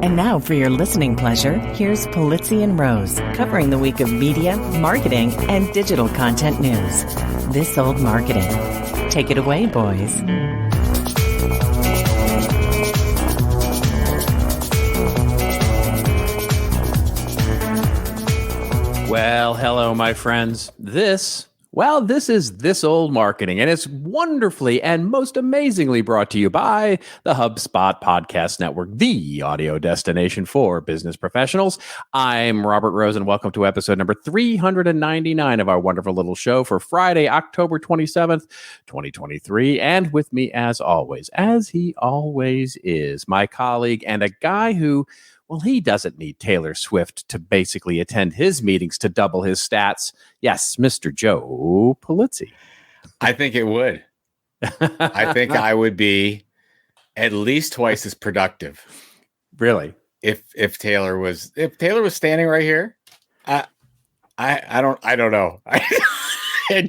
And now for your listening pleasure, here's Polizzi and Rose, covering the week of media, marketing, and digital content news. This Old Marketing. Take it away, boys. Well, hello, my friends. This is This Old Marketing, and it's wonderfully and most amazingly brought to you by the Hubspot Podcast Network, the audio destination for business professionals. I'm Robert Rose, and welcome to episode number 399 of our wonderful little show for Friday, October 27th, 2023. And with me, as always, as he always is, my colleague and a guy who... well, he doesn't need Taylor Swift to basically attend his meetings to double his stats. Yes, Mr. Joe Polizzi. I think it would. I think I would be at least twice as productive. Really? If Taylor was standing right here, I don't know. I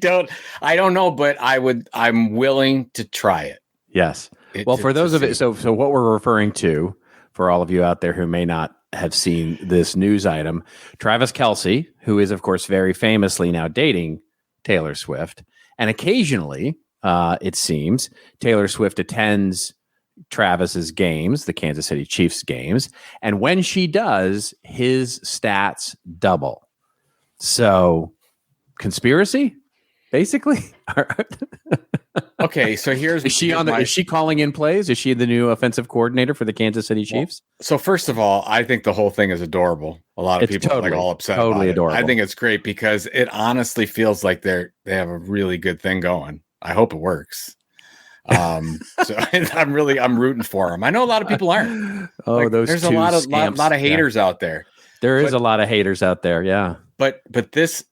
don't know, but I'm willing to try it. Yes. Well, for those of it, so what we're referring to, for all of you out there who may not have seen this news item, Travis Kelce, who is, of course, very famously now dating Taylor Swift, and occasionally, it seems, Taylor Swift attends Travis's games, the Kansas City Chiefs games, and when she does, his stats double. So, conspiracy, basically? Okay, so is she calling in plays? Is she the new offensive coordinator for the Kansas City Chiefs? Well, so first of all, I think the whole thing is adorable. A lot of people are all upset about adorable. it. I think it's great because it honestly feels like they have a really good thing going. I hope it works. So I'm rooting for them. I know a lot of people aren't. There's a lot of haters out there. There is a lot of haters out there. Yeah. But this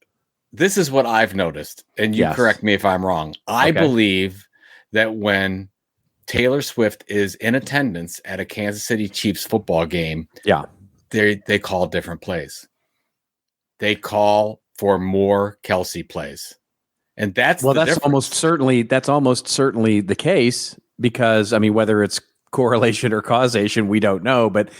is what I've noticed, and you correct me if I'm wrong. I believe that when Taylor Swift is in attendance at a Kansas City Chiefs football game, they call different plays. They call for more Kelce plays, and that's almost certainly the case, because whether it's correlation or causation, we don't know. But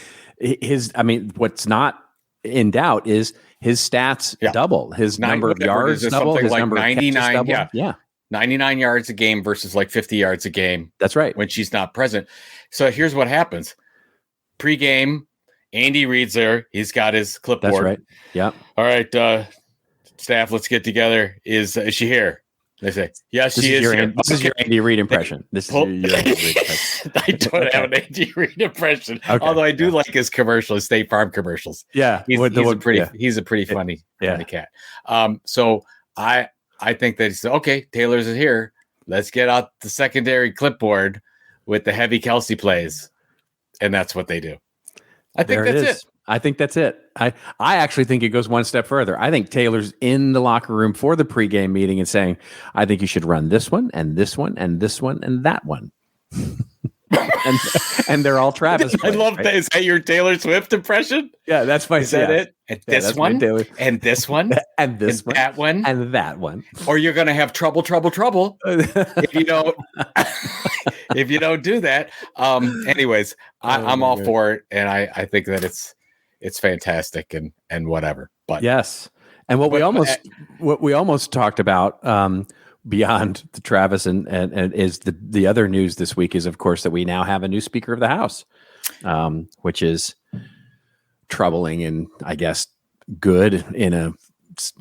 what's not in doubt is his stats double, his number of yards double, his number 99, of catches double. 99 yards a game versus like 50 yards a game. That's right. When she's not present. So here's what happens. Pre-game, Andy Reid's there. He's got his clipboard. That's right. Yeah. All right, staff, let's get together. Is she here? They say, yes, she is here. This is your Andy Reid impression. This is your Andy Reid impression. I don't have an Andy Reid impression, although I do like his commercials, State Farm commercials. Yeah, he's a pretty funny cat. So I think that he's okay. Taylor's is here. Let's get out the secondary clipboard with the heavy Kelce plays, and that's what they do. I think that's it. I think that's it. I actually think it goes one step further. I think Taylor's in the locker room for the pregame meeting and saying, I think you should run this one and this one and this one and that one. and they're all Travis. I love that. Is that your Taylor Swift impression? Yeah, that's my. Is that it? And this one, and this one, and this one, that one, and that one. Or you're going to have trouble if you don't. If you don't do that. Anyways, I'm all for it, and I think that it's fantastic and whatever. But yes, and what we almost talked about. Beyond the Travis and is the other news this week is, of course, that we now have a new Speaker of the House, which is troubling and I guess good in a,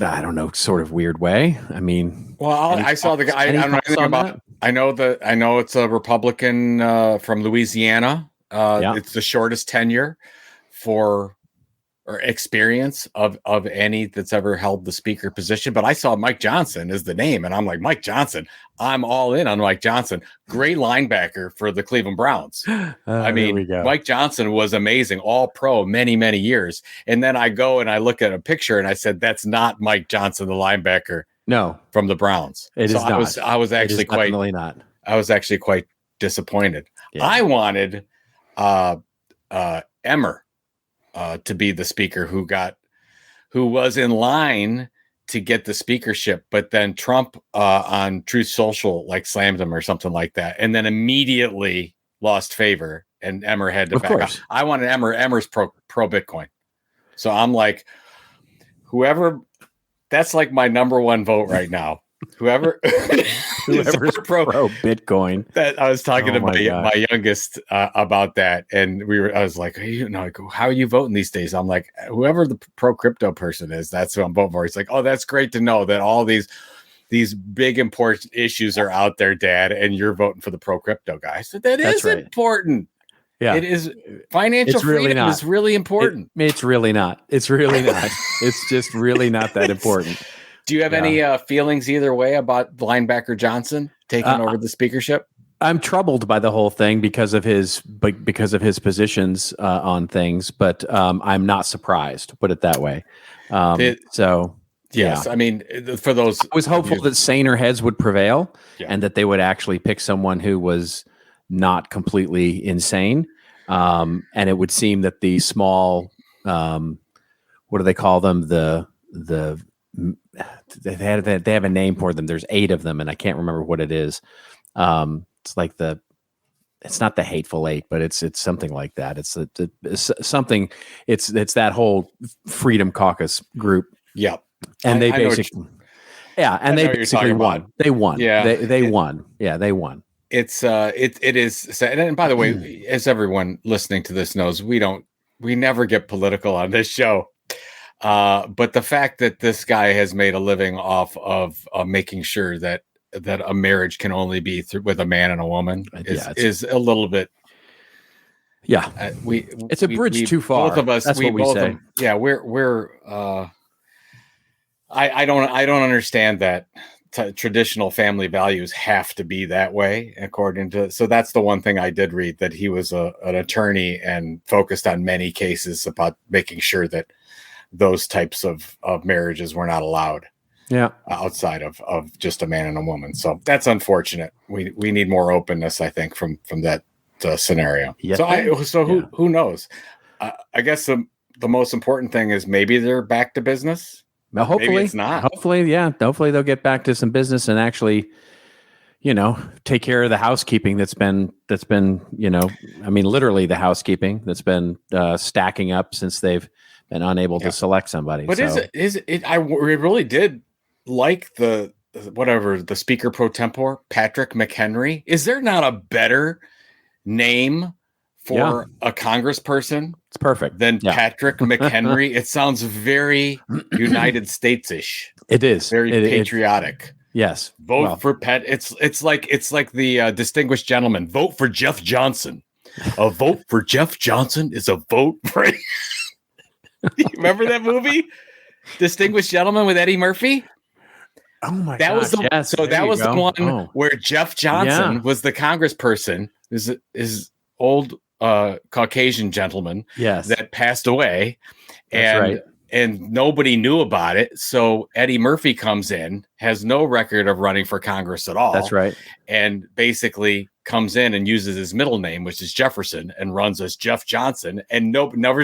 I don't know, sort of weird way. I saw the guy. I don't know anything about. I know it's a Republican from Louisiana. It's the shortest tenure or experience of any that's ever held the speaker position. But I saw Mike Johnson as the name, and I'm like, Mike Johnson, I'm all in on Mike Johnson. Great linebacker for the Cleveland Browns. Mike Johnson was amazing, all pro many, many years. And then I go and I look at a picture and I said, that's not Mike Johnson, the linebacker. No, from the Browns. It is not. I was actually quite disappointed. Yeah. I wanted Emmer to be the speaker who was in line to get the speakership, but then Trump on Truth Social slammed him or something like that, and then immediately lost favor and Emmer had to Of back course. up. I wanted Emmer's pro Bitcoin. So I'm like, whoever, that's like my number one vote right now. Whoever's pro Bitcoin. That I was talking to my youngest about that, and I was like, hey, how are you voting these days? I'm like, whoever the pro crypto person is, that's who I'm voting for. He's like, oh, that's great to know that all these big important issues are out there, Dad, and you're voting for the pro crypto guy. I said, that's is right. Important. Yeah, it is. Financial freedom is really important. It's really not. It's really not. It's just really not that important. Do you have any feelings either way about linebacker Johnson taking over the speakership? I'm troubled by the whole thing because of his positions on things, but I'm not surprised. Put it that way. Yes, I mean, for those, I was hopeful that saner heads would prevail and that they would actually pick someone who was not completely insane. And it would seem that the small, what do they call them? They have a name for them. There's 8 of them, and I can't remember what it is. It's like it's not the Hateful Eight, but it's something like that. It's something. It's that whole Freedom Caucus group. Yep. And they basically won. They won. Yeah, they won. Yeah, they won. It is. And by the way, as everyone listening to this knows, we never get political on this show. But the fact that this guy has made a living off of making sure that a marriage can only be with a man and a woman is a little bit. Yeah, it's a bridge too far. Both of us. That's what we say. We're. I don't understand that traditional family values have to be that way, according to. So that's the one thing I did read, that he was an attorney and focused on many cases about making sure that those types of marriages were not allowed. Yeah, outside of just a man and a woman. So that's unfortunate. We need more openness, I think, from that scenario. Yes. Who knows? I guess the most important thing is maybe they're back to business. Now, hopefully maybe it's not. Hopefully they'll get back to some business and actually, take care of the housekeeping that's been, literally the housekeeping that's been stacking up since they've been unable to select somebody. But I really did like the speaker pro tempore, Patrick McHenry. Is there not a better name for a congressperson? It's perfect. Than Patrick McHenry. It sounds very United States-ish. It is very patriotic. Yes. Vote for Pat. It's like the distinguished gentleman. Vote for Jeff Johnson. A vote for Jeff Johnson is a vote for. You remember that movie, Distinguished Gentleman, with Eddie Murphy? Oh my! That was the one where Jeff Johnson was the congressperson. Is old Caucasian gentleman that passed away, and nobody knew about it. So Eddie Murphy comes in, has no record of running for Congress at all. That's right. And basically comes in and uses his middle name, which is Jefferson, and runs as Jeff Johnson. And never,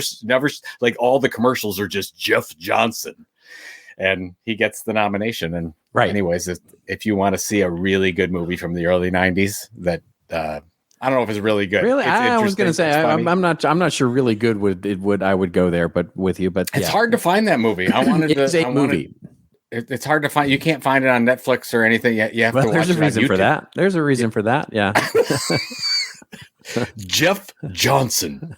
like, all the commercials are just Jeff Johnson. And he gets the nomination. And anyways, if you want to see a really good movie from the early 90s that, I don't know if it's really good. Really, I was going to say I'm not sure. Really good I would go there, but with you. But it's hard to find that movie. It's a movie. It's hard to find. You can't find it on Netflix or anything. You have to watch it on YouTube. There's a reason for that. There's a reason for that. Yeah. Jeff Johnson.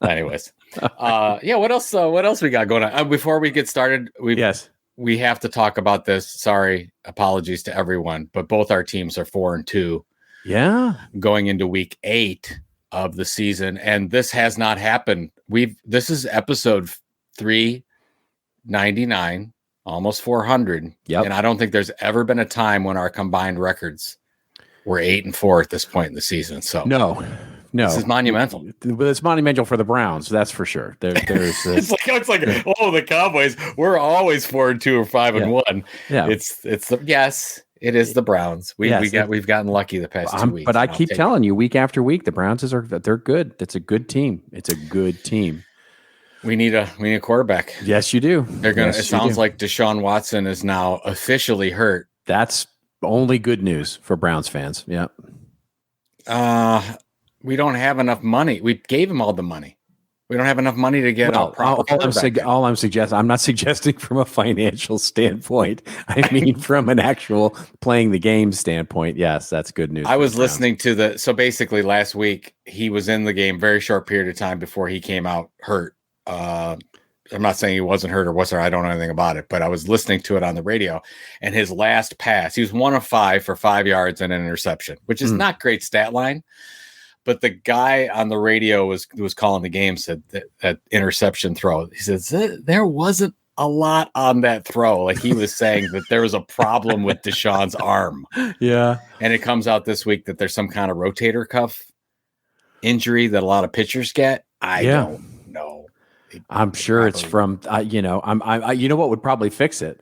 Anyways, What else we got going on before we get started? We have to talk about this. Sorry, apologies to everyone, but both our teams are 4-2. Yeah. Going into week 8 of the season. And this has not happened. This is episode 399, almost 400. Yep. And I don't think there's ever been a time when our combined records were 8-4 at this point in the season. So no, this is monumental. But it's monumental for the Browns. That's for sure. There's it's like the Cowboys. We're always 4-2 or 5-1. Yeah. It is the Browns. We've gotten lucky the past 2 weeks. But I keep telling you, week after week, the Browns they're good. It's a good team. It's a good team. We need a quarterback. Yes, you do. It sounds like Deshaun Watson is now officially hurt. That's only good news for Browns fans. Yeah. we don't have enough money. We gave him all the money. We don't have enough money to get a proper quarterback. All I'm suggesting, I'm not suggesting from a financial standpoint. I mean, from an actual playing the game standpoint. Yes, that's good news. I was listening to so basically last week, he was in the game very short period of time before he came out hurt. I'm not saying he wasn't hurt or was hurt. I don't know anything about it, but I was listening to it on the radio, and his last pass, he was 1 of 5 for 5 yards and an interception, which is not great stat line. But the guy on the radio who was calling the game said that interception throw. He says there wasn't a lot on that throw. Like he was saying that there was a problem with Deshaun's arm. Yeah. And it comes out this week that there's some kind of rotator cuff injury that a lot of pitchers get. I don't know. I'm sure it's from, you know what would probably fix it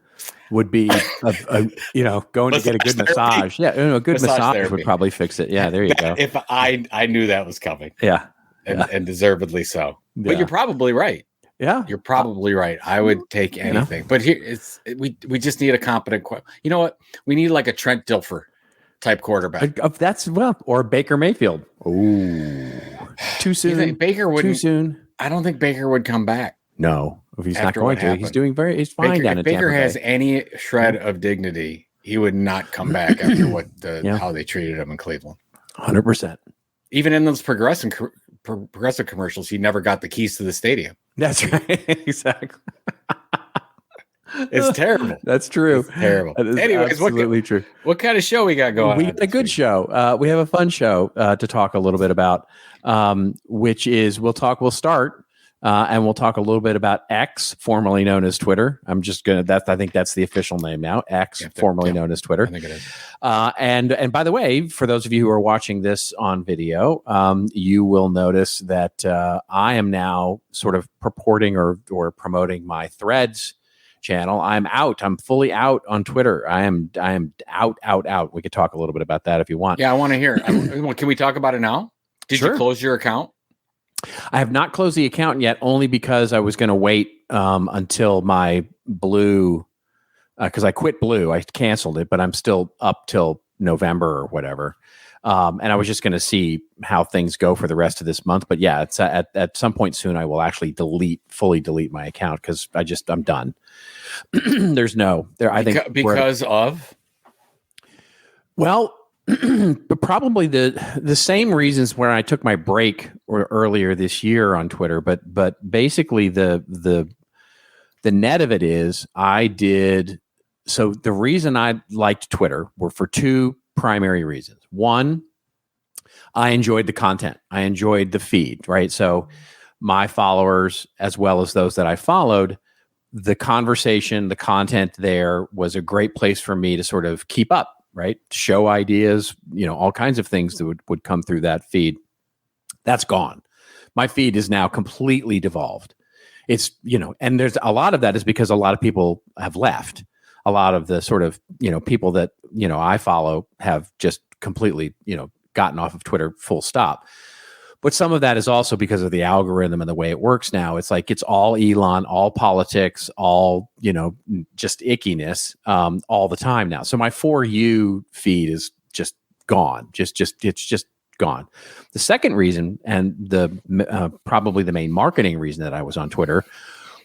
would be, going to get a good massage. Yeah. A good massage would probably fix it. Yeah. There you go. If I knew that was coming. Yeah. And deservedly so. Yeah. But you're probably right. Yeah. You're probably right. I would take anything. But here we just need a competent, you know what? We need like a Trent Dilfer type quarterback. Or Baker Mayfield. Ooh. Too soon. Baker wouldn't. Too soon. I don't think Baker would come back. No, if he's not going to, he's he's fine down in Tampa Bay. If Baker has any shred of dignity, he would not come back after how they treated him in Cleveland. 100%. Even in those progressive commercials, he never got the keys to the stadium. That's right. Exactly. It's terrible. That's true. It's terrible. Anyways, absolutely true. What kind of show we got going on? We got a good show. We have a fun show to talk a little bit about, which is we'll start. And we'll talk a little bit about X, formerly known as Twitter. I think that's the official name now. X, formerly known as Twitter. I think it is. And by the way, for those of you who are watching this on video, you will notice that I am now sort of purporting or promoting my Threads channel. I'm out. I'm fully out on Twitter. I am out. We could talk a little bit about that if you want. Yeah, I want to hear. Can we talk about it now? Did you close your account? I have not closed the account yet, only because I was going to wait until my Blue, because I quit Blue. I canceled it, but I'm still up till November or whatever. And I was just going to see how things go for the rest of this month. But yeah, it's at some point soon, I will actually fully delete my account because I'm done. But probably the same reasons where I took my break earlier this year on Twitter, but basically the net of it is so the reason I liked Twitter were for two primary reasons. One, I enjoyed the content. I enjoyed the feed, right? So my followers, as well as those that I followed, the conversation, the content there was a great place for me to sort of keep up. Right. Show ideas, all kinds of things that would come through that feed. That's gone. My feed is now completely devolved. It's, and there's a lot of that is because a lot of people have left. A lot of the sort of, people that, I follow have just completely, gotten off of Twitter full stop. But some of that is also because of the algorithm and the way it works now. It's like it's all Elon, all politics, all, just ickiness all the time now. So my For You feed is just gone. It's just gone. The second reason, and probably the main marketing reason that I was on Twitter,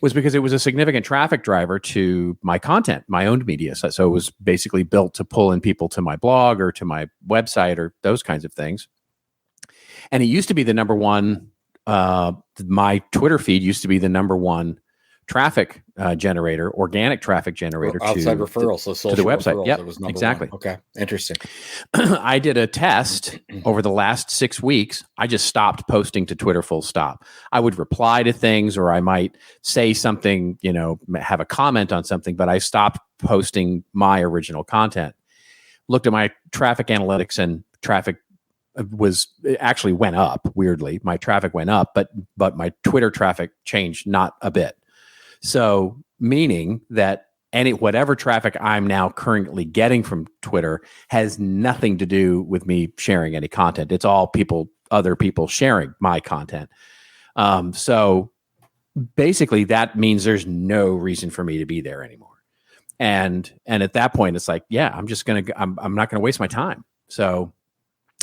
was because it was a significant traffic driver to my content, my owned media. So it was basically built to pull in people to my blog or to my website or those kinds of things. And it used to be the number one, my Twitter feed used to be the number one traffic generator, organic traffic generator outside referrals, so social to the website. Yeah, exactly. One. Okay, interesting. I did a test over the last 6 weeks. I just stopped posting to Twitter full stop. I would reply to things, or I might say something, have a comment on something, but I stopped posting my original content. Looked at my traffic analytics, and traffic it actually went up. Weirdly, my traffic went up, but my Twitter traffic changed not a bit. So meaning that whatever traffic I'm now currently getting from Twitter has nothing to do with me sharing any content. It's all other people sharing my content. So basically that means there's no reason for me to be there anymore. And at that point it's like, yeah, I'm not going to waste my time. So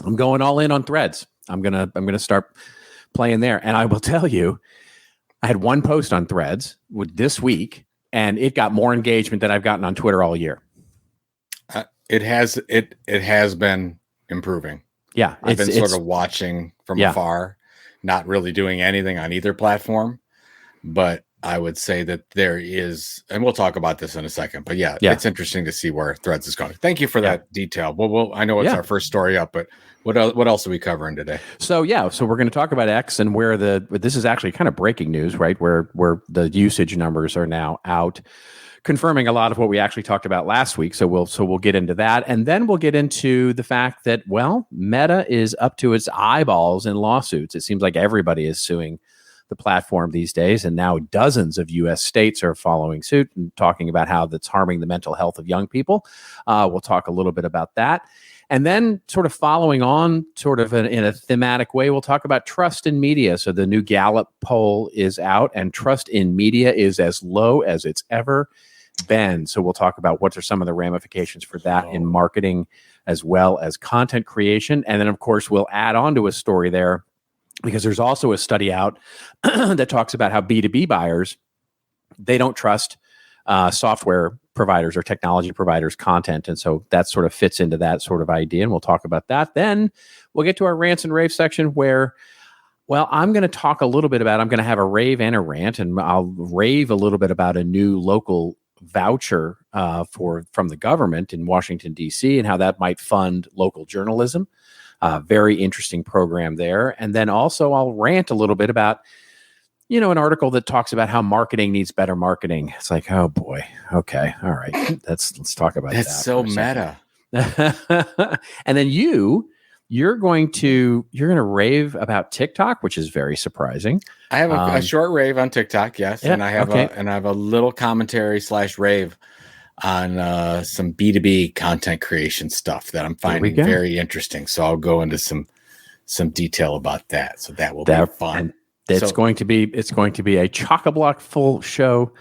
I'm going all in on Threads. I'm gonna start playing there. And I will tell you, I had one post on Threads this week, and it got more engagement than I've gotten on Twitter all year. It has been improving. Yeah, I've been sort of watching from afar, not really doing anything on either platform, but I would say that there is, and we'll talk about this in a second, but it's interesting to see where Threads is going. Thank you for that detail. Well, I know it's our first story up, but what else are we covering today? So we're going to talk about X and where this is actually kind of breaking news, right? Where the usage numbers are now out, confirming a lot of what we actually talked about last week. So we'll get into that, and then we'll get into the fact that Meta is up to its eyeballs in lawsuits. It seems like everybody is suing the platform these days, and now dozens of U.S. states are following suit and talking about how that's harming the mental health of young people. We'll talk a little bit about that. And then sort of following on sort of in a thematic way, we'll talk about trust in media. So the new Gallup poll is out, and trust in media is as low as it's ever been. So we'll talk about what are some of the ramifications for that in marketing as well as content creation. And then, of course, we'll add on to a story there, because there's also a study out that talks about how B2B buyers, they don't trust software providers or technology providers' content. And so that sort of fits into that sort of idea. And we'll talk about that. Then we'll get to our rants and raves section where, I'm going to talk a little bit about, I'm going to have a rave and a rant, and I'll rave a little bit about a new local voucher from the government in Washington, D.C., and how that might fund local journalism. Very interesting program there. And then also I'll rant a little bit about, an article that talks about how marketing needs better marketing. It's like, oh boy. Okay. All right. Let's talk about that. That's so meta. And then you're going to rave about TikTok, which is very surprising. I have a short rave on TikTok. Yes. Yeah, and I have a little commentary / rave on some B2B content creation stuff that I'm finding very interesting. So I'll go into some detail about that. So that will be fun. It's going to be a chock-a-block full show.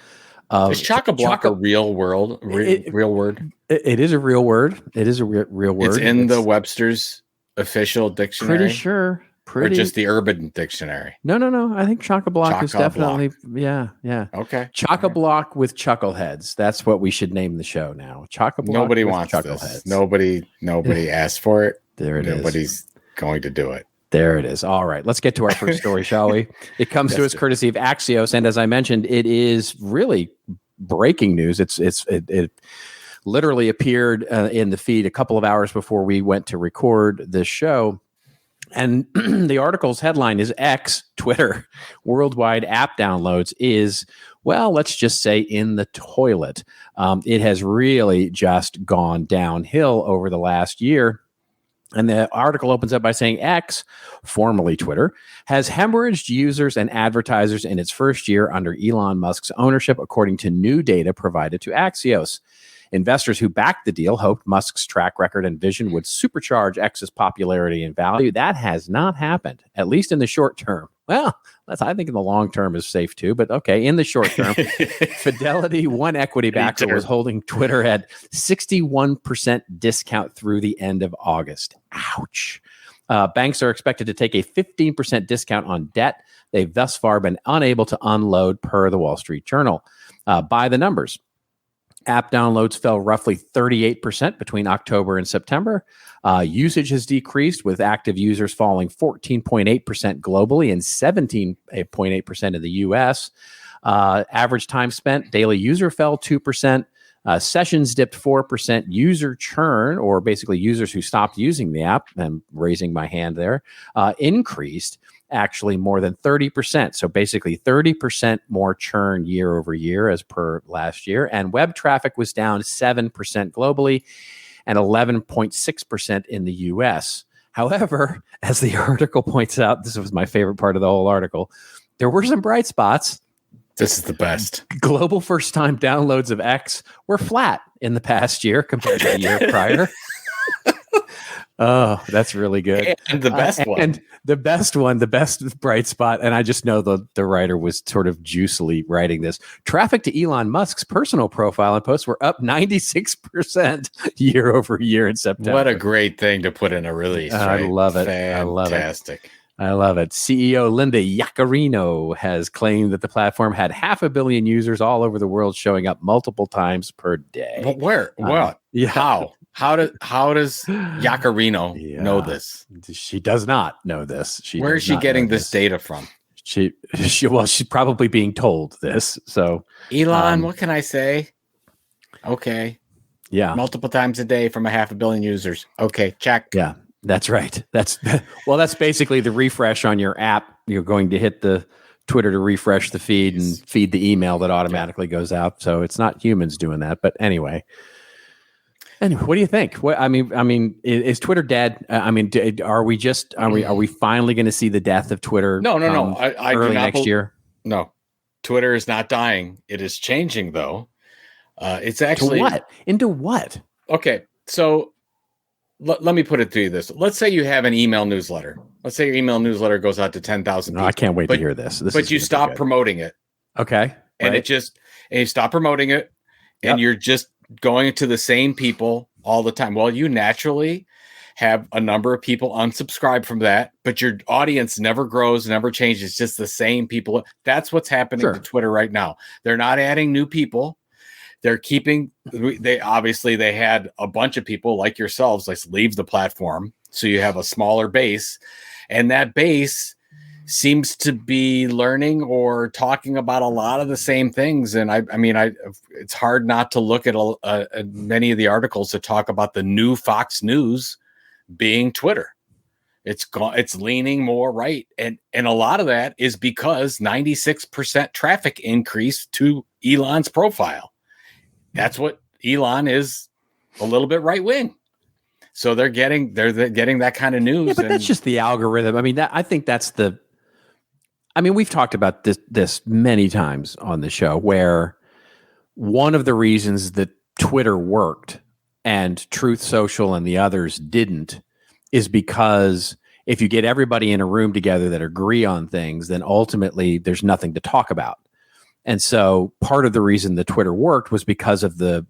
Is chock-a-block a real word? Real word? It is a real word. It is a real word. It's in the Webster's official dictionary. Pretty sure. Or just the Urban Dictionary? No. I think chock-a-block is definitely, yeah. Okay. Chock-a-block with chuckleheads. That's what we should name the show now. Chock-a-block. Nobody wants this. Nobody asked for it. There it is. Nobody's going to do it. There it is. All right, let's get to our first story, shall we? It comes to us courtesy of Axios, and as I mentioned, it is really breaking news. It literally appeared in the feed a couple of hours before we went to record this show. And the article's headline is X, Twitter, worldwide app downloads is, let's just say in the toilet. It has really just gone downhill over the last year. And the article opens up by saying X, formerly Twitter, has hemorrhaged users and advertisers in its first year under Elon Musk's ownership, according to new data provided to Axios. Investors who backed the deal hoped Musk's track record and vision would supercharge X's popularity and value. That has not happened, at least in the short term. I think in the long term is safe too, but okay, in the short term, Fidelity, one equity backer, was holding Twitter at 61% discount through the end of August. Ouch. Banks are expected to take a 15% discount on debt they've thus far been unable to unload, per the Wall Street Journal. By the numbers, app downloads fell roughly 38% between October and September. Usage has decreased, with active users falling 14.8% globally and 17.8% in the US. Average time spent, daily user fell 2%. Sessions dipped 4%. User churn, or basically users who stopped using the app, I'm raising my hand there, increased actually more than 30%. So basically 30% more churn year over year as per last year. And web traffic was down 7% globally and 11.6% in the US. However, as the article points out, this was my favorite part of the whole article, there were some bright spots. This is the best. Global first-time downloads of X were flat in the past year compared to the year prior. Oh, that's really good. And the best one. And the best bright spot, and I just know the writer was sort of juicily writing this. Traffic to Elon Musk's personal profile and posts were up 96% year over year in September. What a great thing to put in a release. Right? I love it. Fantastic. I love it. CEO Linda Yaccarino has claimed that the platform had 500 million users all over the world showing up multiple times per day. But where? What? Yeah. How? How does Yaccarino know this? She does not know this. Where is she getting this data from? She's probably being told this. So Elon, what can I say? Okay. Yeah. Multiple times a day from 500 million users. Okay, check. Yeah. That's right. That's basically the refresh on your app. You're going to hit the Twitter to refresh the feed and feed the email that automatically goes out. So it's not humans doing that. But anyway, what do you think? Is Twitter dead? Are we finally going to see the death of Twitter? No. I early next year. No, Twitter is not dying. It is changing, though. It's actually into what? Okay, so. Let me put it to you this. Let's say you have an email newsletter. Let's say your email newsletter goes out to 10,000 people. I can't wait to hear this. But you stop promoting it. Okay. And you stop promoting it and you're just going to the same people all the time. Well, you naturally have a number of people unsubscribe from that, but your audience never grows, never changes. It's just the same people. That's what's happening to Twitter right now. They're not adding new people. They're keeping, they had a bunch of people like yourselves, leave the platform. So you have a smaller base, and that base seems to be learning or talking about a lot of the same things. And it's hard not to look at many of the articles that talk about the new Fox News being Twitter. It's leaning more right. And a lot of that is because 96% traffic increase to Elon's profile. That's what Elon is, a little bit right wing. So they're getting that kind of news. Yeah, but that's just the algorithm. I think that's we've talked about this many times on the show, where one of the reasons that Twitter worked and Truth Social and the others didn't is because if you get everybody in a room together that agree on things, then ultimately there's nothing to talk about. And so part of the reason that Twitter worked was because of the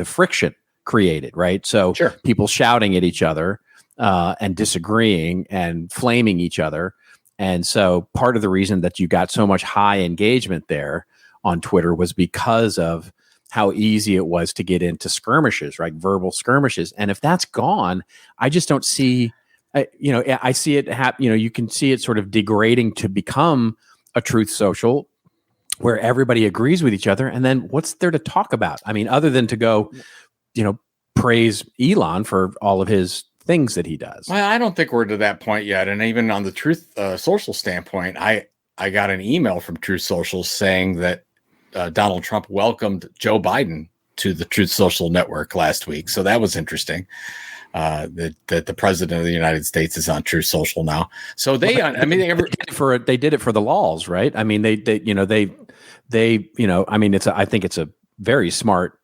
friction created, right? So people shouting at each other and disagreeing and flaming each other. And so part of the reason that you got so much high engagement there on Twitter was because of how easy it was to get into skirmishes, right? Verbal skirmishes. And if that's gone, I just don't see, I see it you can see it sort of degrading to become a Truth Social where everybody agrees with each other. And then what's there to talk about? Other than to go, praise Elon for all of his things that he does. Well, I don't think we're to that point yet. And even on the Truth Social standpoint, I got an email from Truth Social saying that Donald Trump welcomed Joe Biden to the Truth Social network last week. So that was interesting. That the president of the United States is on Truth Social now. So they did it for the laws, right? I think it's a very smart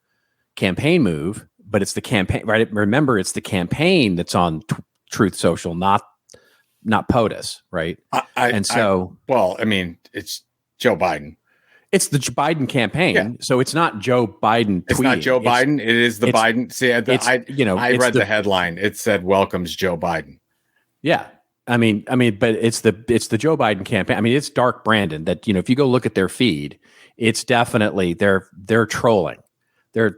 campaign move, but it's the campaign, right? Remember, it's the campaign that's on Truth Social, not POTUS, right? It's Joe Biden. It's the Biden campaign, yeah. So it's not Joe Biden tweeting. It's not Joe Biden. It is the Biden. See, I read the headline. It said "Welcomes Joe Biden." Yeah, but it's the Joe Biden campaign. It's Dark Brandon. That if you go look at their feed, it's definitely they're trolling. I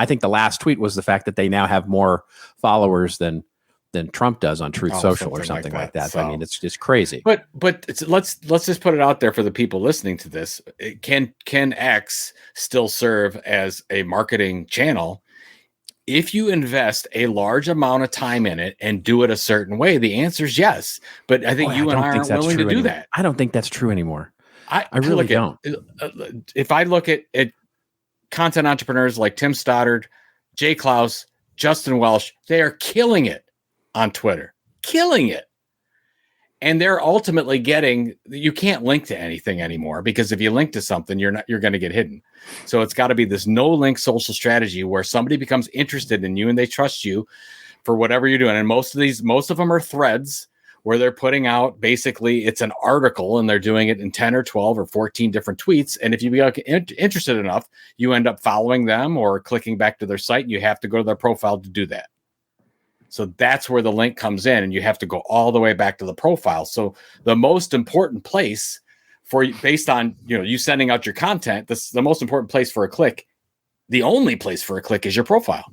think the last tweet was the fact that they now have more followers than Trump does on Truth Social or something like that. So, it's just crazy. But let's just put it out there for the people listening to this. Can X still serve as a marketing channel if you invest a large amount of time in it and do it a certain way? The answer is yes. But I think you and I aren't willing to do that. I don't think that's true anymore. I really don't. If I look at content entrepreneurs like Tim Stoddard, Jay Klaus, Justin Welsh, they are killing it on Twitter, killing it. And they're ultimately you can't link to anything anymore, because if you link to something, you're going to get hidden. So it's got to be this no link social strategy where somebody becomes interested in you and they trust you for whatever you're doing. And most of them are threads where they're putting out, basically it's an article and they're doing it in 10 or 12 or 14 different tweets. And if you get interested enough, you end up following them or clicking back to their site, and you have to go to their profile to do that. So that's where the link comes in, and you have to go all the way back to the profile. So the most important place for you, based on, you sending out your content, the most important place for a click, the only place for a click is your profile.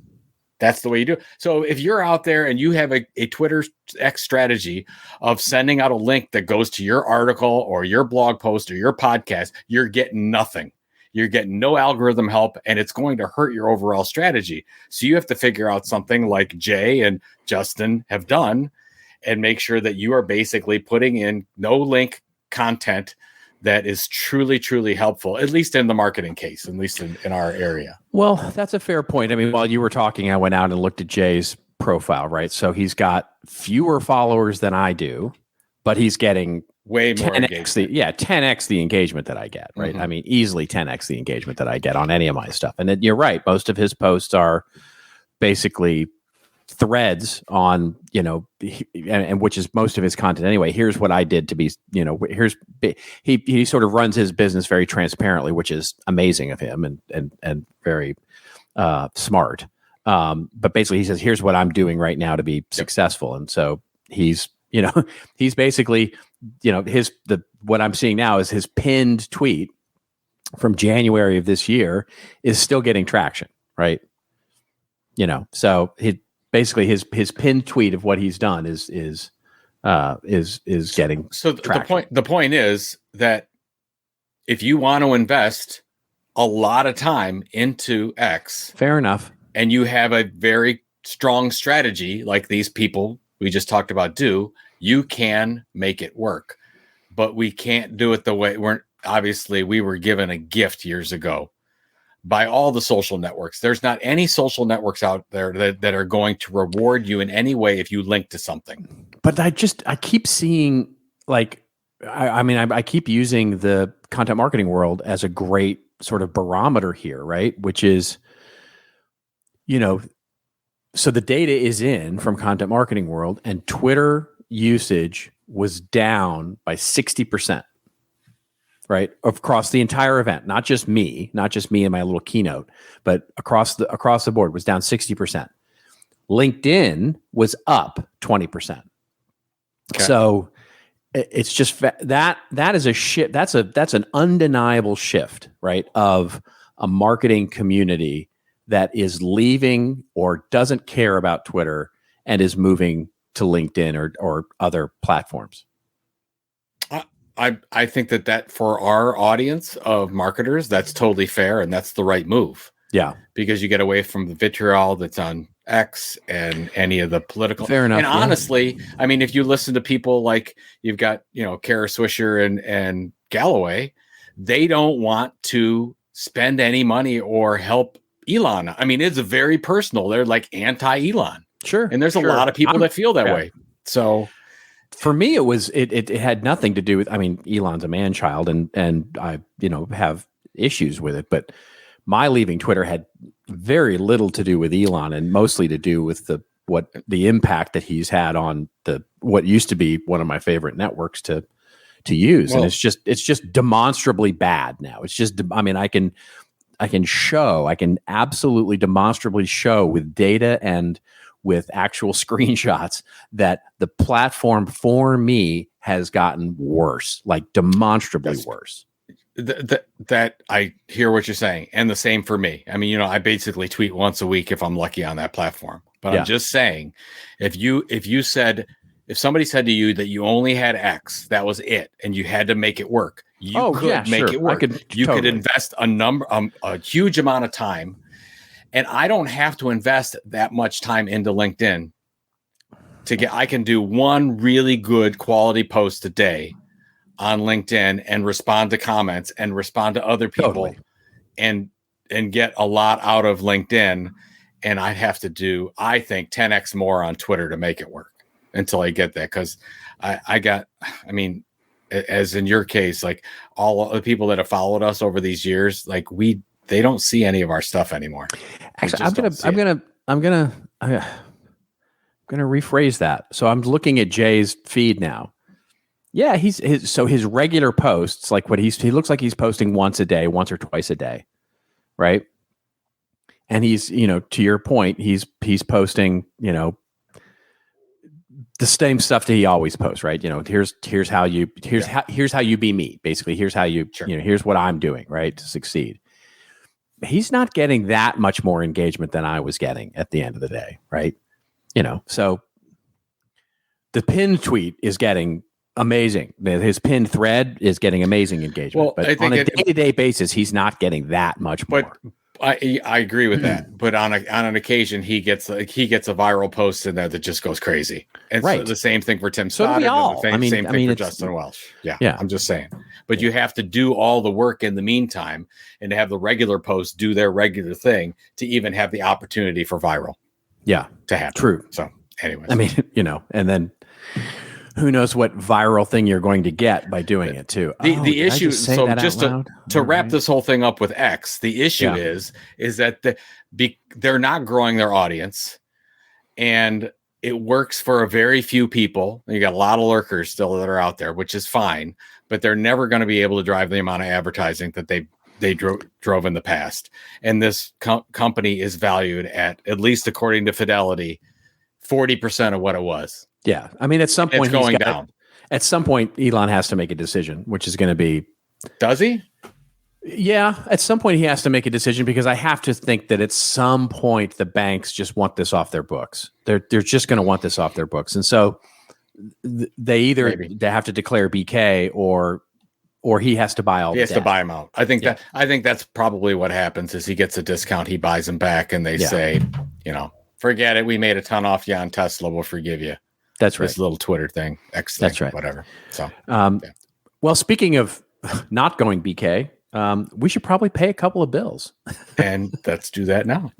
That's the way you do it. So if you're out there and you have a Twitter X strategy of sending out a link that goes to your article or your blog post or your podcast, you're getting nothing. You're getting no algorithm help, and it's going to hurt your overall strategy. So you have to figure out something like Jay and Justin have done and make sure that you are basically putting in no link content that is truly, truly helpful, at least in the marketing case, at least in our area. Well, that's a fair point. I mean, while you were talking, I went out and looked at Jay's profile, right? So he's got fewer followers than I do, but he's getting way more 10x the engagement that I get, right? Mm-hmm. I mean, easily 10x the engagement that I get on any of my stuff. And then you're right. Most of his posts are basically threads on, and which is most of his content anyway. Here's what I did to be, he sort of runs his business very transparently, which is amazing of him and very smart. But basically he says, here's what I'm doing right now to be successful. And so he's basically, what I'm seeing now is his pinned tweet from January of this year is still getting traction, right? So basically his pinned tweet of what he's done is getting traction. The point is that if you want to invest a lot of time into X, fair enough, and you have a very strong strategy like these people we just talked about do, you can make it work. But we can't do it the way we were given a gift years ago by all the social networks. There's not any social networks out there that are going to reward you in any way if you link to something. But I keep seeing, like, I keep using the content marketing world as a great sort of barometer here, right? Which is, so the data is in from content marketing world, and Twitter usage was down by 60%. Right, across the entire event, not just me in my little keynote, but across the board was down 60%. LinkedIn was up 20%. Okay. So it's just that is a shift. That's an undeniable shift, right, of a marketing community that is leaving or doesn't care about Twitter and is moving to LinkedIn or other platforms. I think that for our audience of marketers, that's totally fair, and that's the right move. Yeah, because you get away from the vitriol that's on X and any of the political. Fair enough. And honestly, I mean, if you listen to people like you've got, Kara Swisher and Galloway, they don't want to spend any money or help Elon. I mean, it's very personal. They're like anti-Elon. Sure. And there's a lot of people that feel that way. So. For me, it had nothing to do with, I mean, Elon's a man-child and I, have issues with it, but my leaving Twitter had very little to do with Elon and mostly to do with the impact that he's had on what used to be one of my favorite networks to use. Well, and it's just demonstrably bad now. It's just, I mean, I can absolutely demonstrably show with data and with actual screenshots that the platform for me has gotten worse, like demonstrably worse. That I hear what you're saying, and the same for me. I mean, I basically tweet once a week if I'm lucky on that platform. But I'm just saying, if somebody said to you that you only had X, that was it, and you had to make it work, you could make it work. You could invest a huge amount of time. And I don't have to invest that much time into LinkedIn I can do one really good quality post a day on LinkedIn and respond to comments and respond to other people and get a lot out of LinkedIn. And I have to do, I think, 10x more on Twitter to make it work until I get that. Cause as in your case, like all the people that have followed us over these years, like they don't see any of our stuff anymore. Actually, I'm gonna going to rephrase that. So I'm looking at Jay's feed now. Yeah, his regular posts, like he looks like he's posting once or twice a day, right? And he's, to your point, he's posting, the same stuff that he always posts, right? Here's how you be me. Basically, here's how you, here's what I'm doing, right, to succeed. He's not getting that much more engagement than I was getting at the end of the day, right? So the pinned tweet is getting amazing. His pinned thread is getting amazing engagement. Well, but on a day-to-day basis, he's not getting that much more. I agree with that, but on an occasion he gets a viral post in there that just goes crazy. And right. So the same thing for Tim Stoddard. Same thing for Justin Welsh. Yeah, I'm just saying. But you have to do all the work in the meantime, and to have the regular posts do their regular thing to even have the opportunity for viral. Yeah, to happen. True. So, anyways, and then who knows what viral thing you're going to get by doing it too. The issue, so just to wrap this whole thing up with X, the issue is that they're not growing their audience, and it works for a very few people. You got a lot of lurkers still that are out there, which is fine, but they're never going to be able to drive the amount of advertising that they drove in the past. And this company is valued at least according to Fidelity, 40% of what it was. Yeah. I mean, at some point, it's going down. At some point, Elon has to make a decision, which is going to be. Does he? Yeah. At some point, he has to make a decision, because I have to think that at some point, the banks just want this off their books. They're just going to want this off their books. And so they have to declare BK or he has to buy all. He has to buy them out. I think that's probably what happens. Is he gets a discount, he buys them back, and they say, forget it. We made a ton off you on Tesla. We'll forgive you. That's right. This little Twitter thing, X thing, that's right. Whatever. So, well, speaking of not going BK, we should probably pay a couple of bills. And let's do that now.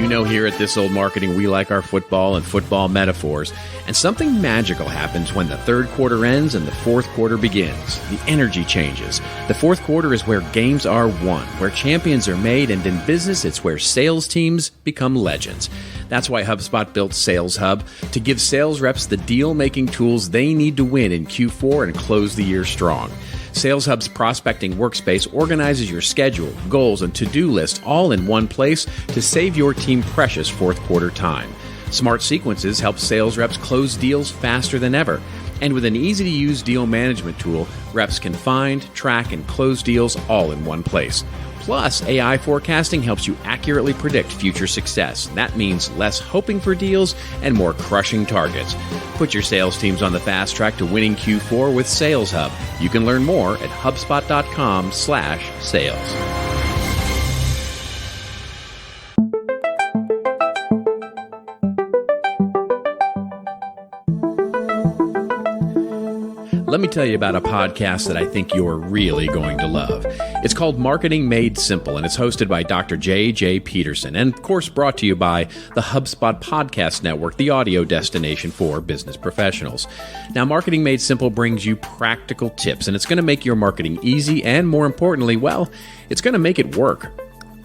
Here at This Old Marketing, we like our football and football metaphors. And something magical happens when the third quarter ends and the fourth quarter begins. The energy changes. The fourth quarter is where games are won, where champions are made, and in business, it's where sales teams become legends. That's why HubSpot built Sales Hub, to give sales reps the deal-making tools they need to win in Q4 and close the year strong. Sales Hub's prospecting workspace organizes your schedule, goals, and to-do list all in one place to save your team precious fourth quarter time. Smart Sequences help sales reps close deals faster than ever. And with an easy-to-use deal management tool, reps can find, track, and close deals all in one place. Plus, AI forecasting helps you accurately predict future success. That means less hoping for deals and more crushing targets. Put your sales teams on the fast track to winning Q4 with Sales Hub. You can learn more at hubspot.com/sales. Let me tell you about a podcast that I think you're really going to love. It's called Marketing Made Simple, and it's hosted by Dr. J.J. Peterson, and of course brought to you by the Hubspot Podcast Network, the audio destination for business professionals. Now, Marketing Made Simple brings you practical tips, and it's going to make your marketing easy, and more importantly, well, it's going to make it work.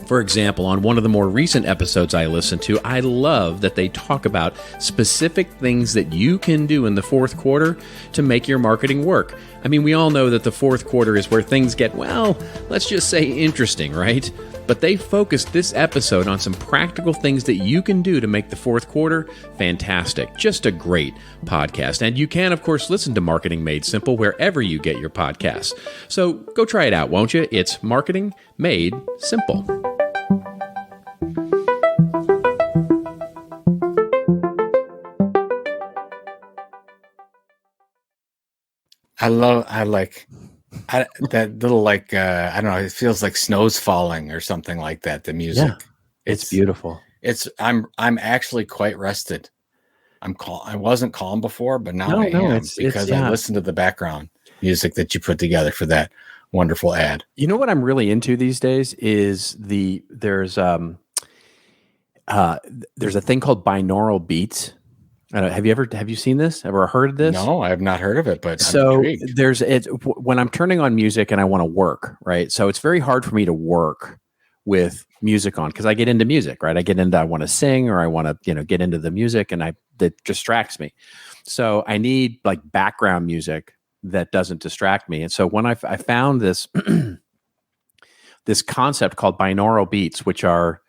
For example, on one of the more recent episodes I listened to, I love that they talk about specific things that you can do in the fourth quarter to make your marketing work. I mean, we all know that the fourth quarter is where things get, well, let's just say interesting, right? But they focused this episode on some practical things that you can do to make the fourth quarter fantastic. Just a great podcast. And you can, of course, listen to Marketing Made Simple wherever you get your podcasts. So go try it out, won't you? It's Marketing Made Simple. I like that little, like, I don't know, it feels like snow's falling or something like that. The music. Yeah, it's beautiful. I'm actually quite rested. I wasn't calm before, but now I am, because I listened to the background music that you put together for that wonderful ad. You know what I'm really into these days is there's a thing called binaural beats. Have you seen this? Ever heard of this? No, I have not heard of it, but so when I'm turning on music and I want to work, right? So it's very hard for me to work with music on, because I get into music, right? I want to sing, or I want to, get into the music, and that distracts me. So I need like background music that doesn't distract me. And so when I found this this concept called binaural beats, which are,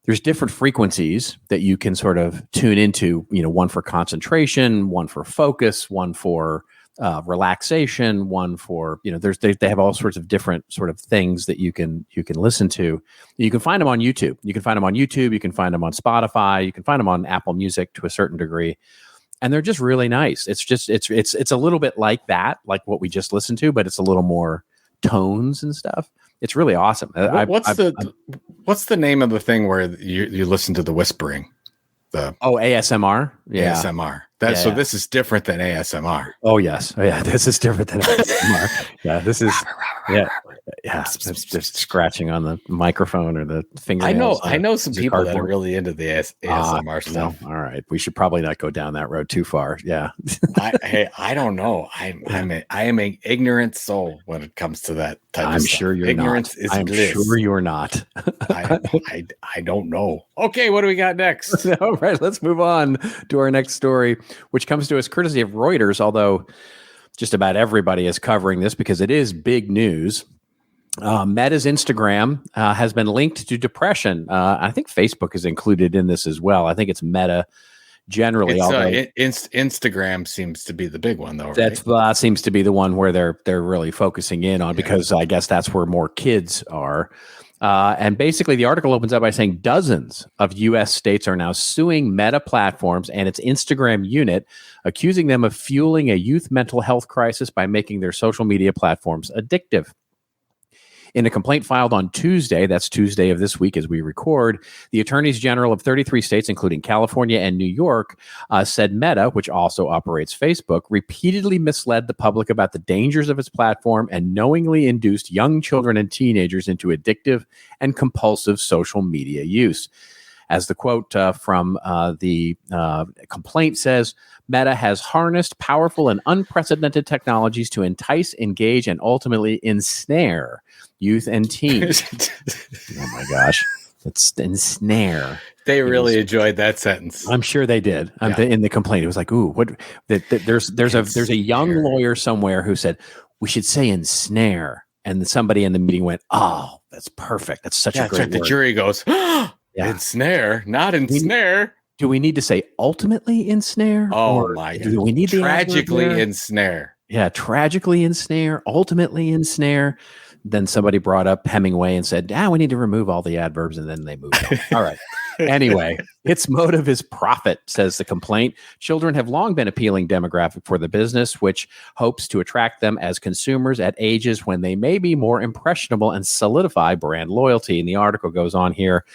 there's different frequencies that you can sort of tune into, one for concentration, one for focus, one for relaxation, one for, they have all sorts of different sort of things that you can listen to. You can find them on YouTube. You can find them on Spotify. You can find them on Apple Music to a certain degree. And they're just really nice. It's a little bit like that, like what we just listened to, but it's a little more tones and stuff. It's really awesome. What's the name of the thing where you listen to the whispering? ASMR. Yeah. ASMR. This is different than ASMR. Oh yes. Oh yeah. This is different than ASMR. Yeah. This is It's just scratching on the microphone or the fingernails. I know some people cardboard that are really into the ASMR stuff. No. All right. We should probably not go down that road too far. Yeah. I don't know. I am an ignorant soul when it comes to that type of stuff. Sure you're Ignorance not. is I'm bliss. sure you're not. I don't know. Okay, what do we got next? All right, let's move on to our next story, which comes to us courtesy of Reuters, although just about everybody is covering this because it is big news. Meta's Instagram has been linked to depression. I think Facebook is included in this as well. I think it's Meta generally. Instagram seems to be the big one, though. Right? That seems to be the one where they're really focusing in on, because I guess that's where more kids are. And basically, the article opens up by saying dozens of U.S. states are now suing Meta Platforms and its Instagram unit, accusing them of fueling a youth mental health crisis by making their social media platforms addictive. In a complaint filed on Tuesday, that's Tuesday of this week as we record, the attorneys general of 33 states, including California and New York, said Meta, which also operates Facebook, repeatedly misled the public about the dangers of its platform and knowingly induced young children and teenagers into addictive and compulsive social media use. As the quote from the complaint says, Meta has harnessed powerful and unprecedented technologies to entice, engage, and ultimately ensnare youth and teens. Oh my gosh. It's ensnare. They really enjoyed that sentence. I'm sure they did. In the complaint, it was like, "Ooh, what?" There's a young lawyer somewhere who said we should say ensnare, and somebody in the meeting went, "Oh, that's perfect. That's such a great word." The jury goes, "Ensnare, not ensnare." Do we need to say ultimately ensnare? Oh my God! Do we need tragically ensnare? Yeah, tragically ensnare, ultimately ensnare. Then somebody brought up Hemingway and said, we need to remove all the adverbs, and then they moved on. All right. Anyway, its motive is profit, says the complaint. Children have long been appealing demographic for the business, which hopes to attract them as consumers at ages when they may be more impressionable and solidify brand loyalty. And the article goes on here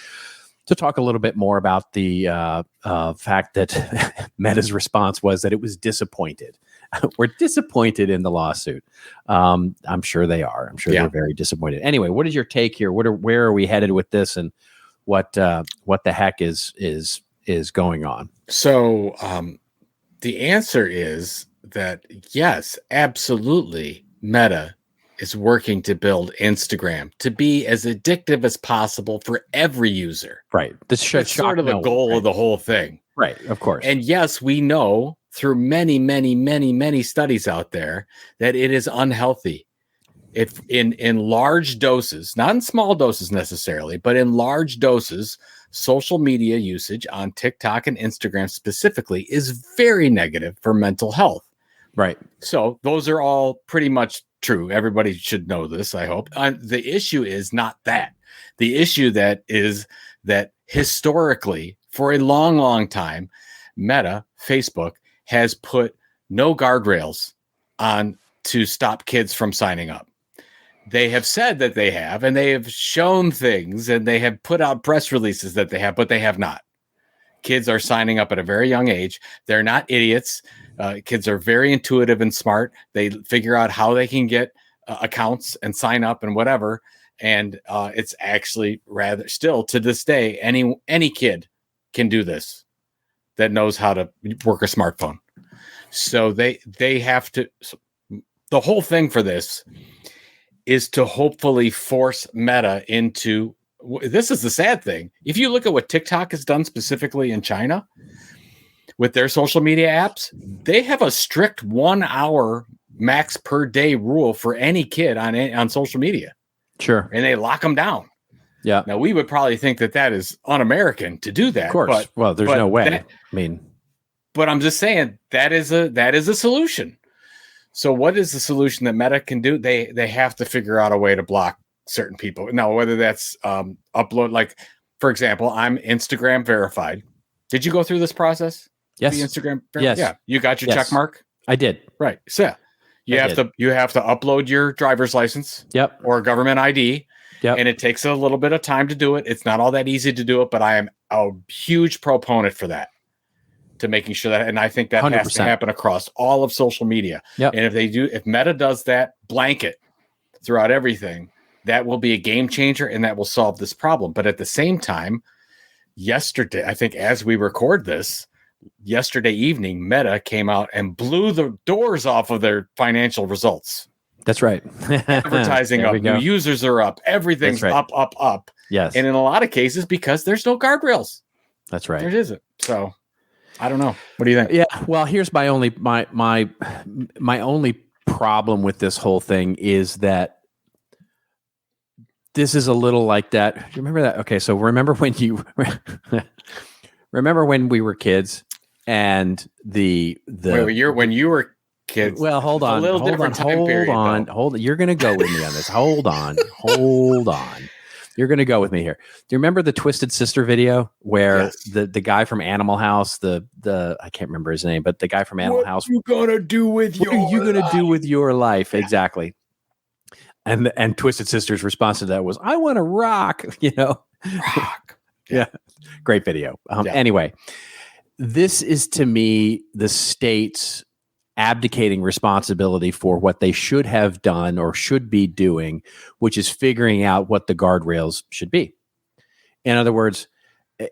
to talk a little bit more about the fact that Meta's response was that it was disappointed. We're disappointed in the lawsuit. I'm sure they are. I'm sure they're very disappointed. Anyway, what is your take here? Where are we headed with this, and what the heck is going on? So the answer is that yes, absolutely, Meta is working to build Instagram to be as addictive as possible for every user. Right. That's sort of the goal of the whole thing. Right. Of course. And yes, we know through many, many, many, many studies out there that it is unhealthy. If in large doses, not in small doses necessarily, but in large doses, social media usage on TikTok and Instagram specifically is very negative for mental health. Right. So those are all pretty much true. Everybody should know this, I hope. The issue is not that. The issue that is that historically, for a long, long time, Meta, Facebook, has put no guardrails on to stop kids from signing up. They have said that they have, and they have shown things, and they have put out press releases that they have, but they have not. Kids are signing up at a very young age. They're not idiots. Kids are very intuitive and smart. They figure out how they can get accounts and sign up and whatever. And it's actually rather still to this day, any kid can do this that knows how to work a smartphone. So they have to. The whole thing for this is to hopefully force Meta into this is the sad thing. If you look at what TikTok has done specifically in China with their social media apps, they have a strict 1 hour max per day rule for any kid on social media. Sure. And they lock them down. Yeah. Now we would probably think that is un-American to do that. Of course. There's no way. But I'm just saying that is a solution. So what is the solution that Meta can do? They have to figure out a way to block certain people. Now, whether that's upload, like for example, I'm Instagram verified. Did you go through this process? Yes. The Instagram. Yes. Yeah. You got your check mark? I did. Right. So you have to upload your driver's license. Yep. Or government ID. Yep. And it takes a little bit of time to do it. It's not all that easy to do it, but I am a huge proponent for that, to making sure that, and I think that 100%. Has to happen across all of social media. Yep. And if Meta does that blanket throughout everything, that will be a game changer and that will solve this problem. But at the same time, yesterday, I think as we record this, yesterday evening, Meta came out and blew the doors off of their financial results. That's right. Advertising up, new users are up, everything's right. up. Yes. And in a lot of cases, because there's no guardrails. That's right. There isn't. So I don't know. What do you think? Yeah. Well, here's my only problem with this whole thing is that this is a little like that. Do you remember that? Okay. So remember when we were kids and when you were kids. Well, hold on. You're going to go with me on this. Hold on. You're going to go with me here. Do you remember the Twisted Sister video where the guy from Animal House, I can't remember his name, but the guy from Animal House. What are you going to do with your life? Yeah. Exactly. And Twisted Sister's response to that was, I want to rock, Rock. Yeah. Great video. Anyway, this is to me the state's abdicating responsibility for what they should have done or should be doing, which is figuring out what the guardrails should be. In other words,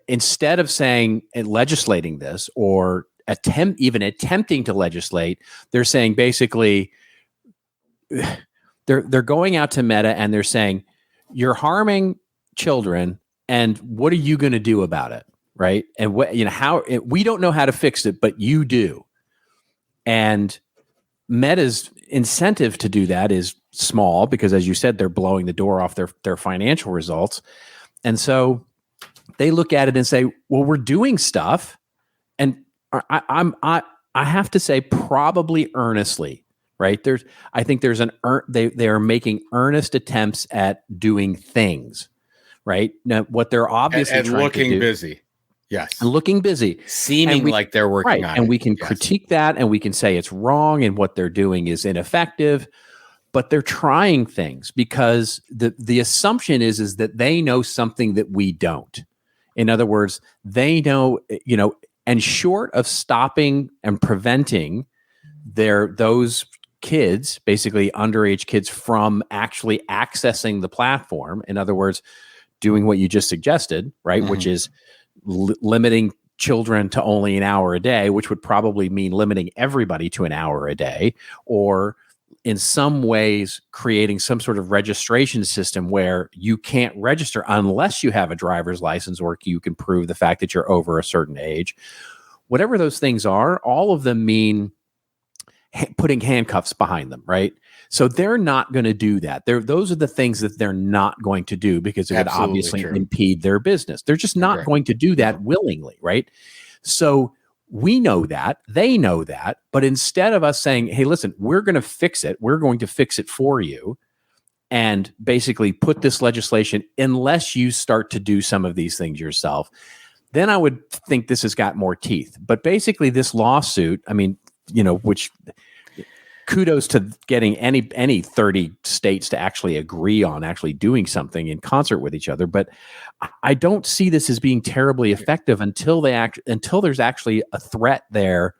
instead of saying and legislating this or attempting to legislate, they're saying basically they're going out to Meta and they're saying, you're harming children, and what are you going to do about it? Right. And we don't know how to fix it, but you do. And Meta's incentive to do that is small because, as you said, they're blowing the door off their financial results. And so they look at it and say, well, we're doing stuff. And I have to say probably earnestly, right? I think there's they are making earnest attempts at doing things, right? Now, what they're obviously and looking busy. Yes. And looking busy. Seeming like they're working on it. And we can critique that and we can say it's wrong and what they're doing is ineffective, but they're trying things because the assumption is that they know something that we don't. In other words, they know, and short of stopping and preventing those kids, basically underage kids, from actually accessing the platform, in other words, doing what you just suggested, right, mm-hmm. which is limiting children to only an hour a day, which would probably mean limiting everybody to an hour a day, or in some ways creating some sort of registration system where you can't register unless you have a driver's license or you can prove the fact that you're over a certain age. Whatever those things are, all of them mean putting handcuffs behind them, right? So they're not going to do that. Those are the things that they're not going to do because it would obviously impede their business. They're just not going to do that willingly, right? So we know that, they know that, but instead of us saying, hey, listen, we're going to fix it, we're going to fix it for you, and basically put this legislation unless you start to do some of these things yourself, then I would think this has got more teeth. But basically this lawsuit, I mean, which kudos to getting any 30 states to actually agree on actually doing something in concert with each other. But I don't see this as being terribly effective until there's actually a threat there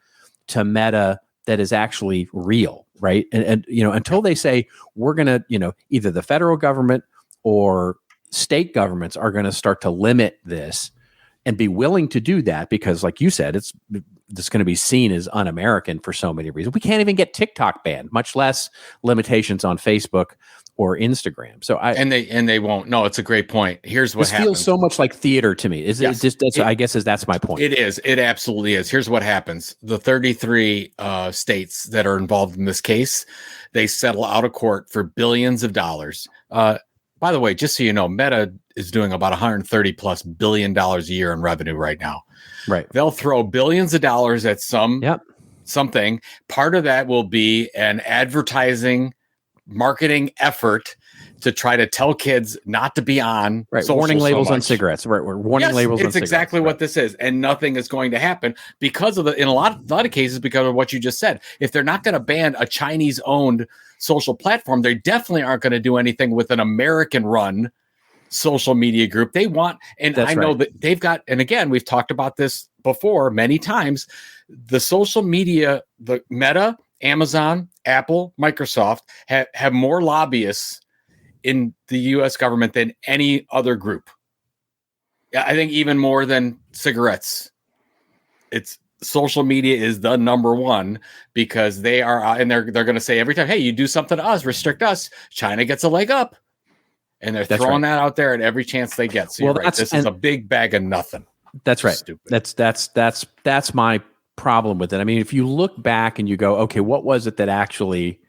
to Meta that is actually real, right? And until they say we're going to, either the federal government or state governments are going to start to limit this and be willing to do that, because like you said, it's going to be seen as un-American for so many reasons. We can't even get TikTok banned, much less limitations on Facebook or Instagram. So they won't. No, it's a great point. Here's what happens. Feels so much like theater to me. I guess that's my point. It is. It absolutely is. Here's what happens. The 33 states that are involved in this case, they settle out of court for billions of dollars. By the way, just so you know, Meta is doing about $130+ billion a year in revenue right now. Right. They'll throw billions of dollars at something. Part of that will be an advertising marketing effort to try to tell kids not to be on warning labels on cigarettes. Right, we're warning labels on cigarettes. It's exactly what this is, and nothing is going to happen because of in a lot of cases because of what you just said. If they're not going to ban a Chinese-owned social platform, they definitely aren't going to do anything with an American-run social media group. They want, and I know that they've got, and again, we've talked about this before many times. The social media, the Meta, Amazon, Apple, Microsoft have more lobbyists in the U.S. government than any other group. I think even more than cigarettes. It's social media is the number one because they are, and they're going to say every time, hey, you do something to us, restrict us, China gets a leg up. And they're throwing that out there at every chance they get. So this is a big bag of nothing. That's right. Stupid. That's my problem with it. I mean, if you look back and you go, okay, what was it that actually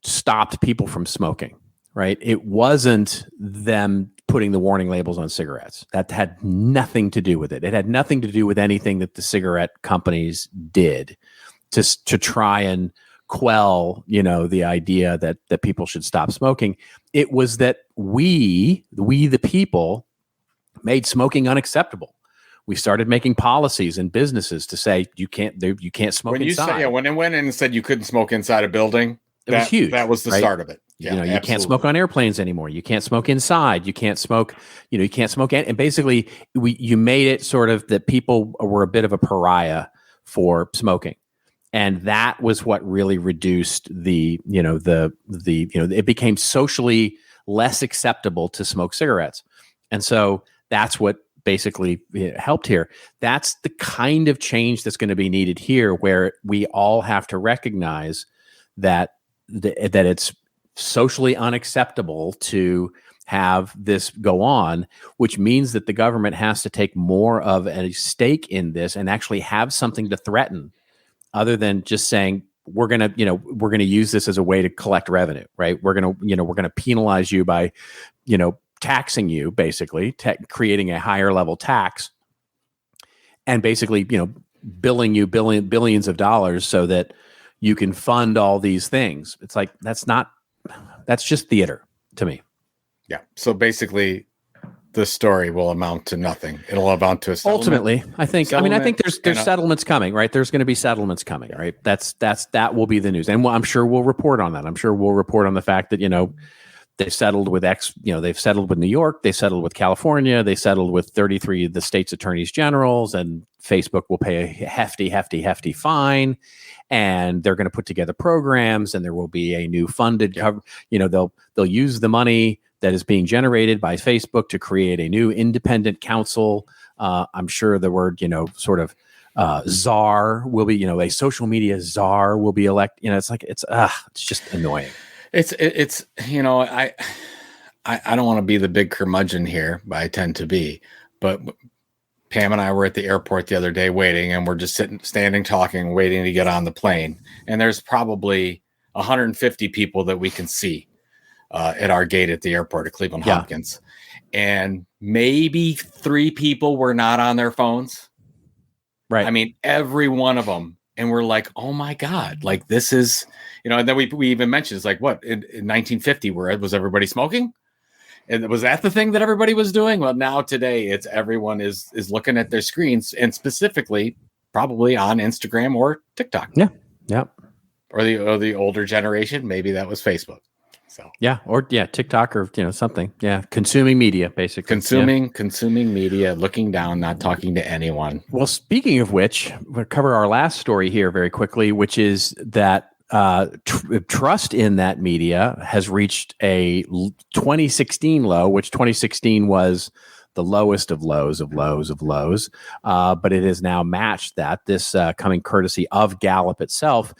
stopped people from smoking? Right? It wasn't them putting the warning labels on cigarettes. That had nothing to do with it. It had nothing to do with anything that the cigarette companies did to try and quell, the idea that people should stop smoking. It was that we the people made smoking unacceptable. We started making policies and businesses to say you can't smoke inside. When it went in and said you couldn't smoke inside a building, it was huge. That was the start of it. Yeah, you can't smoke on airplanes anymore. You can't smoke inside. You can't smoke. You can't smoke. And basically, you made it sort of that people were a bit of a pariah for smoking, and that was what really reduced it became socially less acceptable to smoke cigarettes, and so that's what basically helped here. That's the kind of change that's going to be needed here, where we all have to recognize that it's socially unacceptable to have this go on, which means that the government has to take more of a stake in this and actually have something to threaten other than just saying, we're going to use this as a way to collect revenue, right? We're going to penalize you by, taxing you, basically creating a higher level tax and basically, billing you billions of dollars so that you can fund all these things. It's like, that's just theater to me. Yeah. So basically the story will amount to nothing. It'll amount to a settlement. Ultimately, I think there's settlements coming, right? There's going to be settlements coming, right? That will be the news. And I'm sure we'll report on that. I'm sure we'll report on the fact that, they've settled with they've settled with New York, they settled with California, they settled with 33 of the state's attorneys generals, and Facebook will pay a hefty fine, and they're going to put together programs, and there will be a new funded they'll use the money that is being generated by Facebook to create a new independent council. I'm sure the word, czar will be, a social media czar will be elected. It's just annoying. It's I don't want to be the big curmudgeon here, but I tend to be. But Pam and I were at the airport the other day waiting, and we're just standing, talking, waiting to get on the plane. And there's probably 150 people that we can see at our gate at the airport at Cleveland Hopkins. And maybe 3 people were not on their phones. Right. I mean, every one of them. And we're like, oh my God, like this is, and then we even mentioned, it's like, what, in 1950, was everybody smoking? And was that the thing that everybody was doing? Well, now today it's everyone is looking at their screens, and specifically probably on Instagram or TikTok. Yeah. Yeah. Or the older generation, maybe that was Facebook. So TikTok or something. Yeah, consuming media, basically. Consuming media, looking down, not talking to anyone. Well, speaking of which, we'll cover our last story here very quickly, which is that trust in that media has reached a 2016 low, which 2016 was the lowest of lows of lows of lows. But it has now matched that. This coming courtesy of Gallup itself,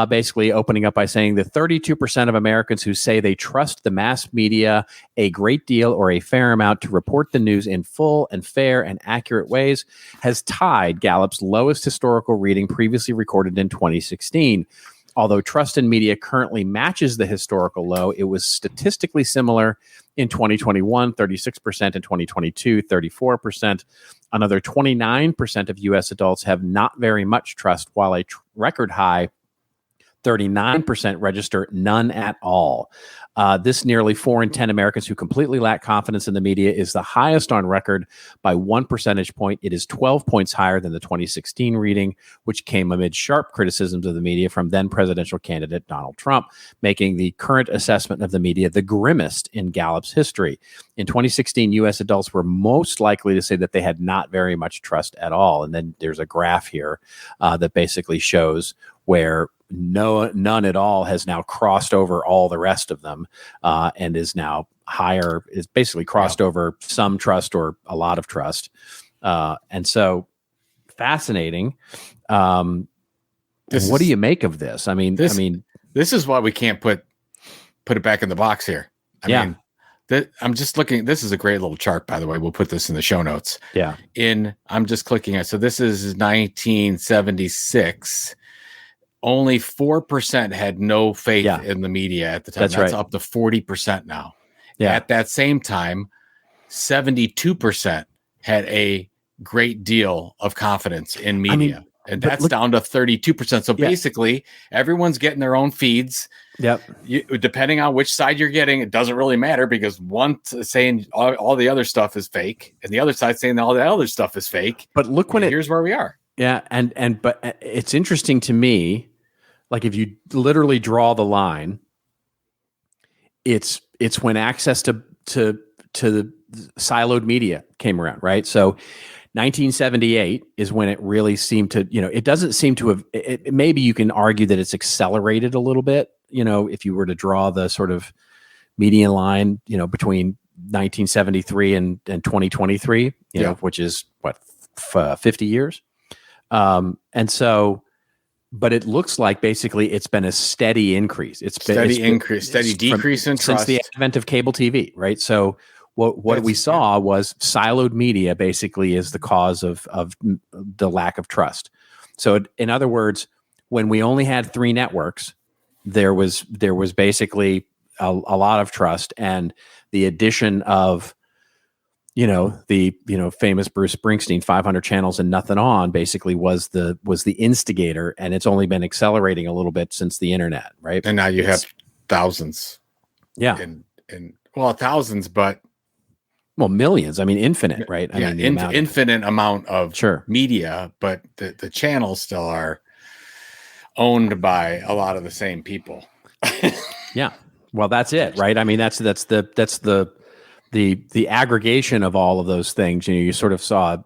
basically opening up by saying that 32% of Americans who say they trust the mass media a great deal or a fair amount to report the news in full and fair and accurate ways has tied Gallup's lowest historical reading previously recorded in 2016. Although trust in media currently matches the historical low, it was statistically similar in 2021, 36%, in 2022, 34%. Another 29% of U.S. adults have not very much trust, while a record high 39% register none at all. This nearly 4 in 10 Americans who completely lack confidence in the media is the highest on record by 1 percentage point. It is 12 points higher than the 2016 reading, which came amid sharp criticisms of the media from then presidential candidate Donald Trump, making the current assessment of the media the grimmest in Gallup's history. In 2016, U.S. adults were most likely to say that they had not very much trust at all. And then there's a graph here that basically shows where none at all has now crossed over all the rest of them, and is now higher, is basically crossed over some trust or a lot of trust. And so fascinating. What do you make of this? I mean, this is why we can't put it back in the box here. I mean, I'm just looking. This is a great little chart, by the way. We'll put this in the show notes. Yeah. I'm just clicking at, so this is 1976. Only 4% had no faith in the media at the time. That's right. Up to 40% now. Yeah. At that same time, 72% had a great deal of confidence in media. And that's down to 32%. So basically, everyone's getting their own feeds. Yep. Depending on which side you're getting, it doesn't really matter, because one saying all the other stuff is fake, and the other side saying all the other stuff is fake. But look, here's where we are. Yeah, but it's interesting to me, like if you literally draw the line, it's when access to the siloed media came around, right? So 1978 is when it really seemed to, it doesn't seem to have, maybe you can argue that it's accelerated a little bit, if you were to draw the sort of median line, between 1973 and 2023, which is what, 50 years. And so, but it looks like basically it's been a steady increase. Steady decrease in trust since the advent of cable TV, right? So what we saw was siloed media basically is the cause of the lack of trust. So in other words, when we only had 3 networks, there was basically a lot of trust, and the addition of the famous Bruce Springsteen 500 channels and nothing on basically was the instigator, and it's only been accelerating a little bit since the internet, right? And now you have thousands. Yeah. And thousands, but millions. I mean, infinite, right? I mean, infinite amount of media, but the channels still are owned by a lot of the same people. Yeah. Well, that's it, right? I mean, that's the aggregation of all of those things. You sort of saw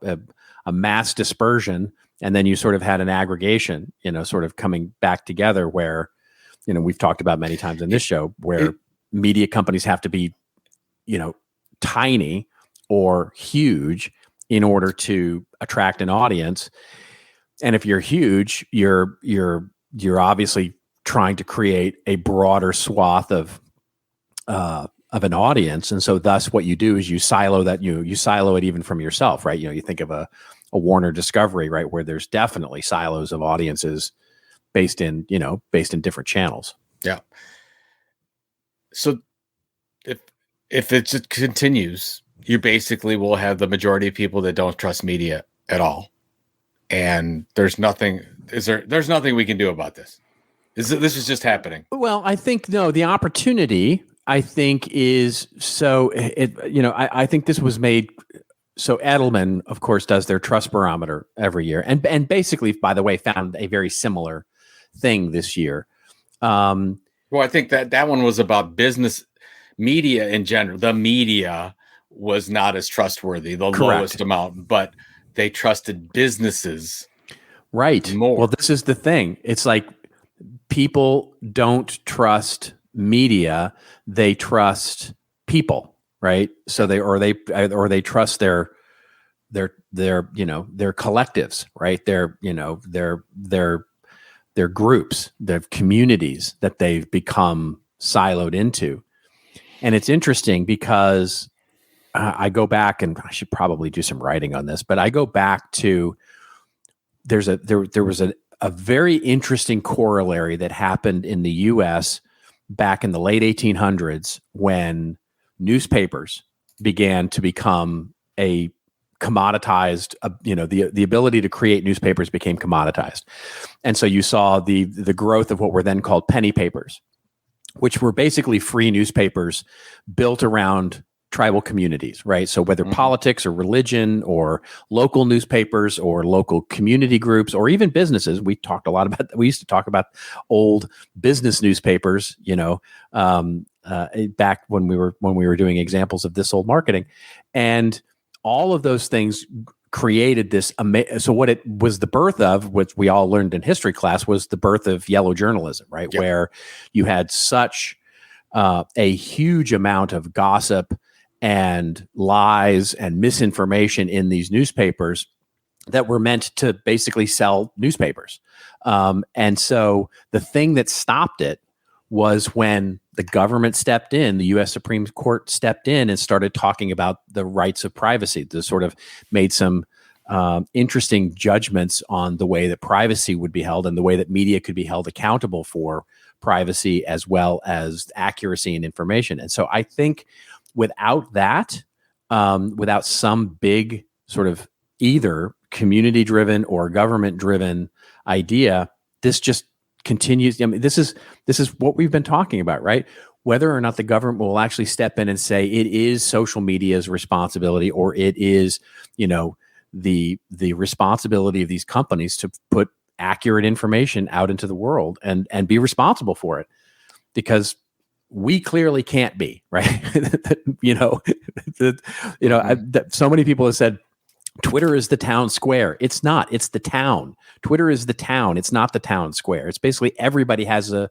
a mass dispersion, and then you sort of had an aggregation, sort of coming back together, where, we've talked about many times in this show, where media companies have to be, tiny or huge in order to attract an audience. And if you're huge, you're obviously trying to create a broader swath of an audience. And so thus what you do is you silo that, you silo it even from yourself, right? You think of a Warner Discovery, right? Where there's definitely silos of audiences based in different channels. Yeah. So if it just continues, you basically will have the majority of people that don't trust media at all. And there's nothing we can do about this. This is just happening. Well, I think the opportunity, I think, is so I think this was made. So Edelman, of course, does their trust barometer every year, and basically, by the way, found a very similar thing this year. Well, I think that one was about business media in general. The media was not as trustworthy, the lowest amount, but they trusted businesses, right? More. Well, this is the thing. It's like people don't trust media; they trust people. right? So they trust their collectives, right? Their groups, their communities that they've become siloed into. And it's interesting because I go back, and I should probably do some writing on this, but I go back to there was a very interesting corollary that happened in the US back in the late 1800s when newspapers began to become a commoditized, the ability to create newspapers became commoditized. And so you saw the growth of what were then called penny papers, which were basically free newspapers built around tribal communities, right? So whether politics or religion or local newspapers or local community groups or even businesses, we used to talk about old business newspapers, back when we were doing examples of this old marketing, and all of those things created this. So what it was the birth of, which we all learned in history class, was the birth of yellow journalism, right? Yep. Where you had such a huge amount of gossip and lies and misinformation in these newspapers that were meant to basically sell newspapers. And so the thing that stopped it was when the government stepped in, the U.S. Supreme Court stepped in and started talking about the rights of privacy. They sort of made some interesting judgments on the way that privacy would be held and the way that media could be held accountable for privacy as well as accuracy and information. And so I think without that, without some big sort of either community-driven or government-driven idea, this just continues. I mean, this is what we've been talking about, right? Whether or not the government will actually step in and say it is social media's responsibility, or it is, the responsibility of these companies to put accurate information out into the world and be responsible for it, because we clearly can't be, right? So many people have said Twitter is the town square. It's not. It's the town. Twitter is the town. It's not the town square. It's basically everybody has a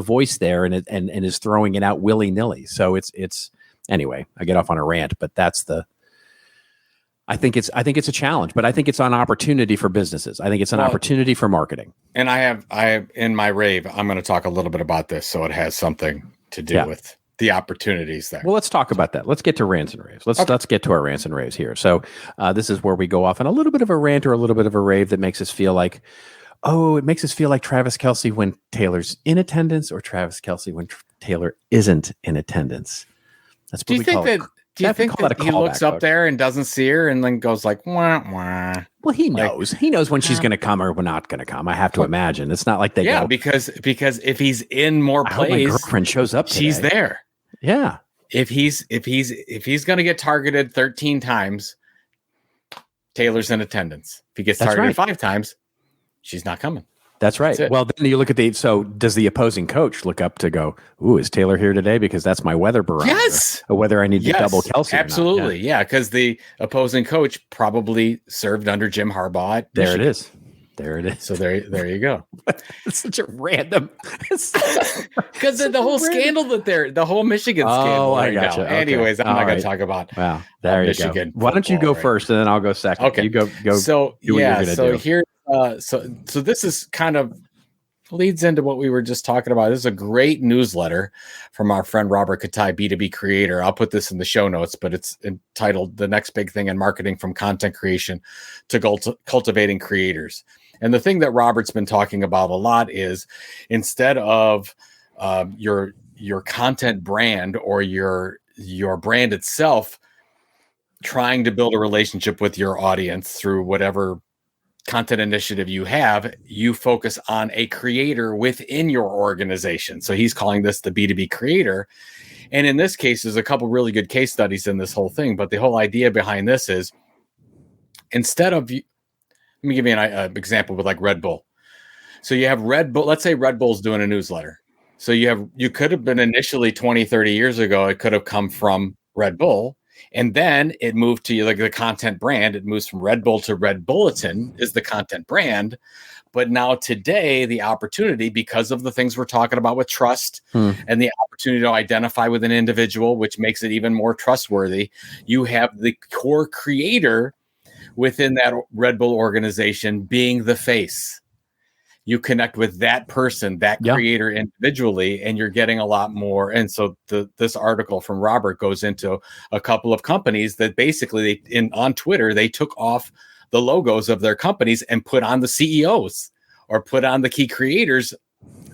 voice there and is throwing it out willy-nilly. So it's anyway. I get off on a rant, but that's the. I think it's a challenge, but I think it's an opportunity for businesses. I think it's an opportunity for marketing. And I have in my rave, I'm going to talk a little bit about this, so it has something to do with the opportunities there. Well, let's talk about that. Let's get to rants and raves. Let's get to our rants and raves here. So this is where we go off on a little bit of a rant or a little bit of a rave that makes us feel like, Travis Kelce when Taylor's in attendance, or Travis Kelce when Taylor isn't in attendance. That's what we call it. Do you think that he looks up there and doesn't see her and then goes like, wah, wah? Well, he knows. He knows when she's going to come or when not going to come. I have to imagine. It's not like they go. Because if he's in more plays, my girlfriend shows up today. She's there. Yeah. If he's going to get targeted 13 times, Taylor's in attendance. If he gets targeted 5 times, she's not coming. That's right. Well, then you look at so does the opposing coach look up to go, ooh, is Taylor here today? Because that's my weather barometer. Yes. Or whether I need to double Kelce. Absolutely. Yeah. Because the opposing coach probably served under Jim Harbaugh. There it is. So there you go. It's such a random. Because the whole scandal the whole Michigan scandal. Oh, I gotcha. Okay. Anyways, I'm not going to talk about. Wow. There you Michigan go. Why don't you go first and then I'll go second? Okay. You go. So do what you're going to do. Here. So this is kind of leads into what we were just talking about. This is a great newsletter from our friend Robert Katai, B2B Creator. I'll put this in the show notes, but it's entitled "The Next Big Thing in Marketing: From Content Creation to Cultivating Creators." And the thing that Robert's been talking about a lot is instead of your content brand or your brand itself trying to build a relationship with your audience through whatever content initiative you focus on a creator within your organization. So he's calling this the B2B creator. And in this case, there's a couple really good case studies in this whole thing. But the whole idea behind this is instead of, let me give you an example with like Red Bull. So you have Red Bull, let's say Red Bull's doing a newsletter. So you could have been initially 20, 30 years ago, it could have come from Red Bull. And then it moved to like the content brand. It moves from Red Bull to Red Bulletin is the content brand. But now today, the opportunity, because of the things we're talking about with trust and the opportunity to identify with an individual, which makes it even more trustworthy, you have the core creator within that Red Bull organization being the face. You connect with that person, that creator individually, and you're getting a lot more. And so this article from Robert goes into a couple of companies that basically on Twitter, they took off the logos of their companies and put on the CEOs or put on the key creators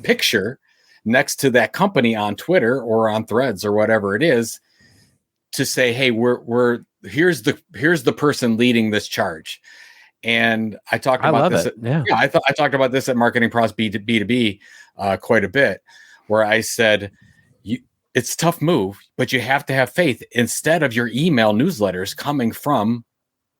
picture next to that company on Twitter or on Threads or whatever it is to say, hey, here's the person leading this charge. And I talked about this. I talked about this at Marketing Pros B2B quite a bit, where I said, it's a tough move, but you have to have faith. Instead of your email newsletters coming from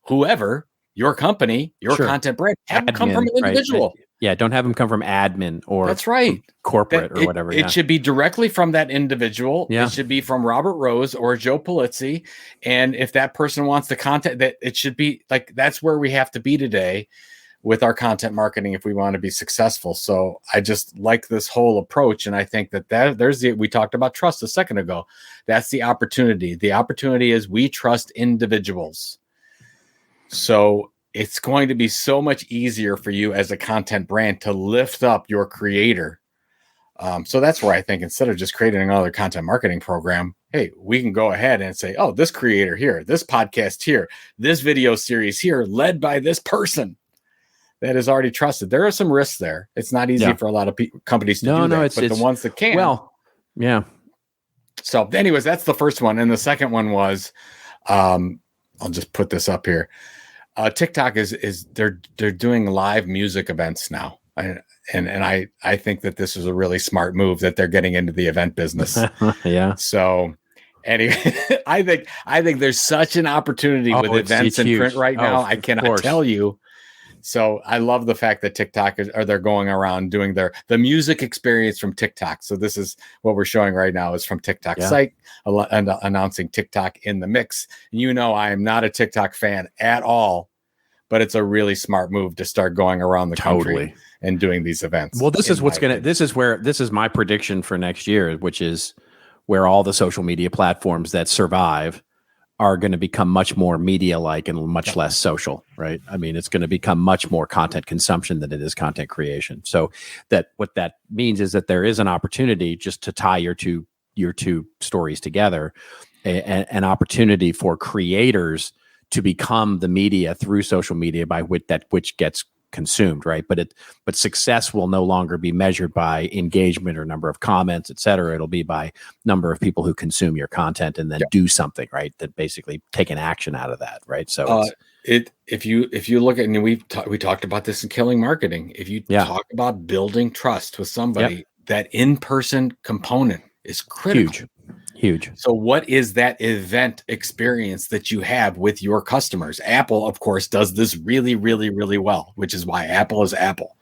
whoever, your company, your content brand, have them come from an individual. Right. Yeah, don't have them come from admin or that's right, corporate or whatever. It should be directly from that individual. It should be from Robert Rose or Joe Polizzi. And if that person wants the content, that it should be like that's where we have to be today with our content marketing if we want to be successful. So I just like this whole approach, and I think that we talked about trust a second ago. That's the opportunity. The opportunity is we trust individuals. So it's going to be so much easier for you as a content brand to lift up your creator. So that's where I think instead of just creating another content marketing program, hey, we can go ahead and say, oh, this creator here, this podcast here, this video series here, led by this person that is already trusted. There are some risks there. It's not easy for a lot of companies to do that, but the ones that can. Well, yeah. So anyways, that's the first one. And the second one was, I'll just put this up here. TikTok is they're doing live music events now, and I think that this is a really smart move that they're getting into the event business. Yeah. So anyway, I think there's such an opportunity with events and print right now. I cannot tell you. So I love the fact that TikTok they're going around doing the music experience from TikTok. So this is what we're showing right now is from TikTok's site, announcing TikTok in the mix. You know, I am not a TikTok fan at all, but it's a really smart move to start going around the country and doing these events. Well, this is my prediction for next year, which is where all the social media platforms that survive are going to become much more media-like and much less social, right? I mean, it's going to become much more content consumption than it is content creation. So what that means is that there is an opportunity just to tie your two stories together, an opportunity for creators to become the media through social media by which gets consumed, right? But success will no longer be measured by engagement or number of comments, et cetera. It'll be by number of people who consume your content and then do something, right? That basically take an action out of that, right? So if you look at, and we talked about this in Killing Marketing. If you talk about building trust with somebody, that in-person component is critical. Huge. So what is that event experience that you have with your customers? Apple, of course, does this really, really, really well, which is why Apple is Apple.